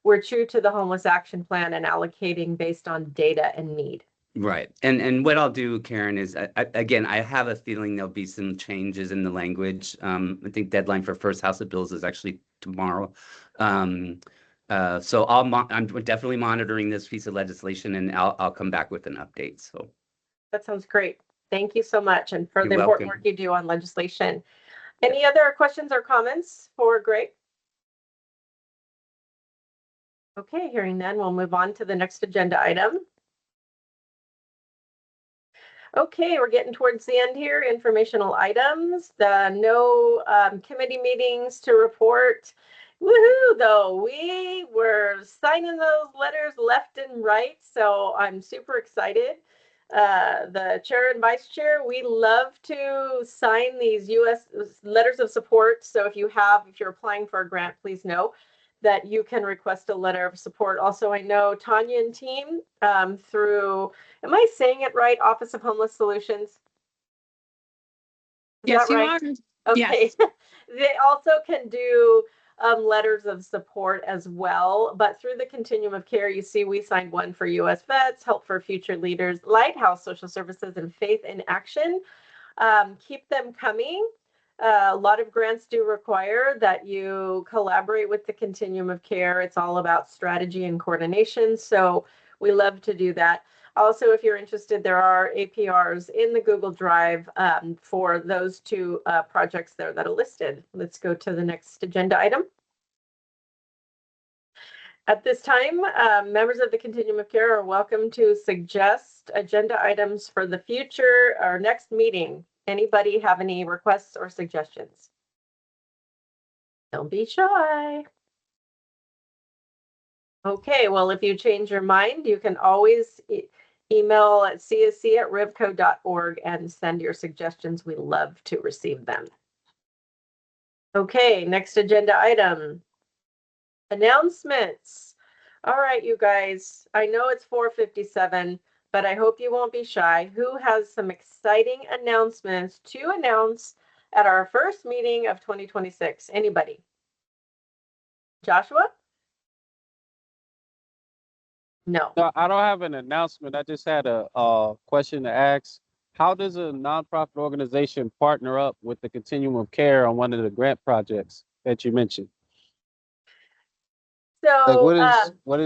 we're true to the homeless action plan and allocating based on data and need. Right. And what I'll do, Karen, is again, I have a feeling there'll be some changes in the language. I think deadline for first House of Bills is actually tomorrow. So I'm definitely monitoring this piece of legislation, and I'll come back with an update. So that sounds great. Thank you so much, and for You're the important welcome. work you do on legislation. Any other questions or comments for Greg? Okay, hearing none, we'll move on to the next agenda item. Okay, we're getting towards the end here. Informational items. No committee meetings to report. Woohoo, though. We were signing those letters left and right, so I'm super excited. The chair and vice chair, we love to sign these U.S. letters of support. So if you're applying for a grant, please know that you can request a letter of support. Also, I know Tanya and team through, am I saying it right? Office of Homeless Solutions. Is Yes, that you right? are. Okay. Yes. They also can do letters of support as well. But through the Continuum of Care, you see we signed one for U.S. Vets, Help for Future Leaders, Lighthouse Social Services, and Faith in Action. Keep them coming. A lot of grants do require that you collaborate with the Continuum of Care. It's all about strategy and coordination. So we love to do that. Also, if you're interested, there are APRs in the Google Drive for those two projects there that are listed. Let's go to the next agenda item. At this time, members of the Continuum of Care are welcome to suggest agenda items for the future or next meeting. Anybody have any requests or suggestions? Don't be shy. Okay, well, if you change your mind, you can always email at csc@rivco.org and send your suggestions. We love to receive them. Okay, next agenda item. Announcements. All right, you guys, I know it's 4:57, but I hope you won't be shy. Who has some exciting announcements to announce at our first meeting of 2026? Anybody? Joshua? No. No, I don't have an announcement. I just had a question to ask. How does a nonprofit organization partner up with the Continuum of Care on one of the grant projects that you mentioned? Like, So, what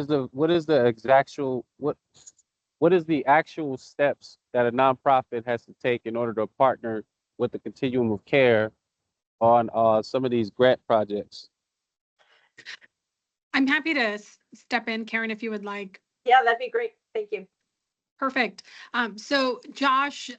is the actual steps that a nonprofit has to take in order to partner with the Continuum of Care on some of these grant projects? I'm happy to step in, Karen, if you would like. Yeah, that'd be great. Thank you. Perfect. So Josh,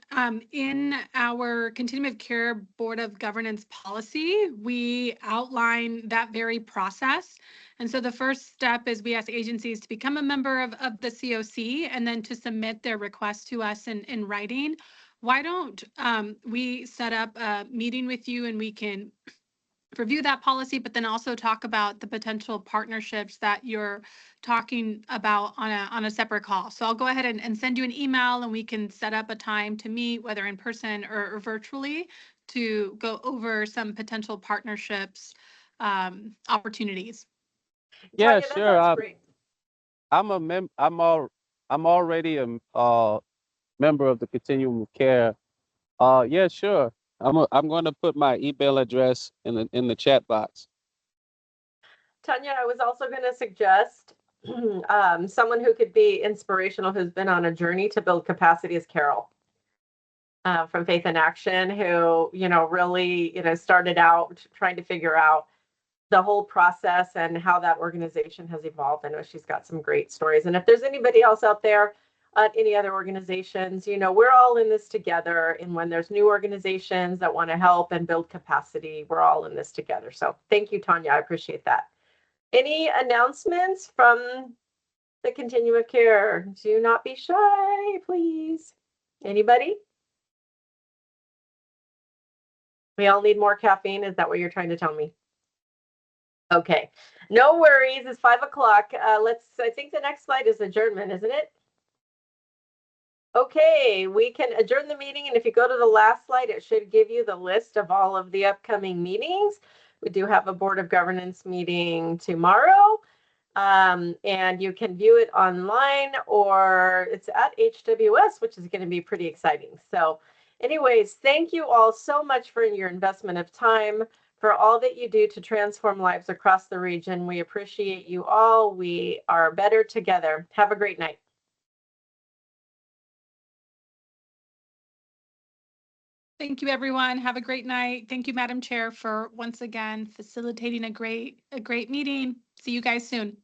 in our Continuum of Care Board of Governance policy, we outline that very process. And so the first step is we ask agencies to become a member of the COC and then to submit their request to us in writing. Why don't we set up a meeting with you and we can review that policy, but then also talk about the potential partnerships that you're talking about on a separate call. So I'll go ahead and send you an email and we can set up a time to meet, whether in person or virtually, to go over some potential partnerships opportunities. Yeah, Tanya, that sure. sounds great. I'm already a member of the Continuum of Care. Yeah, sure. I'm going to put my email address in the chat box. Tanya, I was also going to suggest someone who could be inspirational, who's been on a journey to build capacity, is Carol from Faith in Action, who, really, started out trying to figure out the whole process and how that organization has evolved. I know she's got some great stories. And if there's anybody else out there, any other organizations, we're all in this together. And when there's new organizations that want to help and build capacity, we're all in this together. So thank you, Tanya. I appreciate that. Any announcements from the Continuum of Care? Do not be shy, please. Anybody? We all need more caffeine. Is that what you're trying to tell me? Okay, no worries. It's 5 o'clock. I think the next slide is adjournment, isn't it? Okay, we can adjourn the meeting. And if you go to the last slide, it should give you the list of all of the upcoming meetings. We do have a Board of Governance meeting tomorrow. And you can view it online, or it's at HWS, which is going to be pretty exciting. So anyways, thank you all so much for your investment of time, for all that you do to transform lives across the region. We appreciate you all. We are better together. Have a great night. Thank you, everyone. Have a great night. Thank you, Madam Chair, for once again facilitating a great meeting. See you guys soon.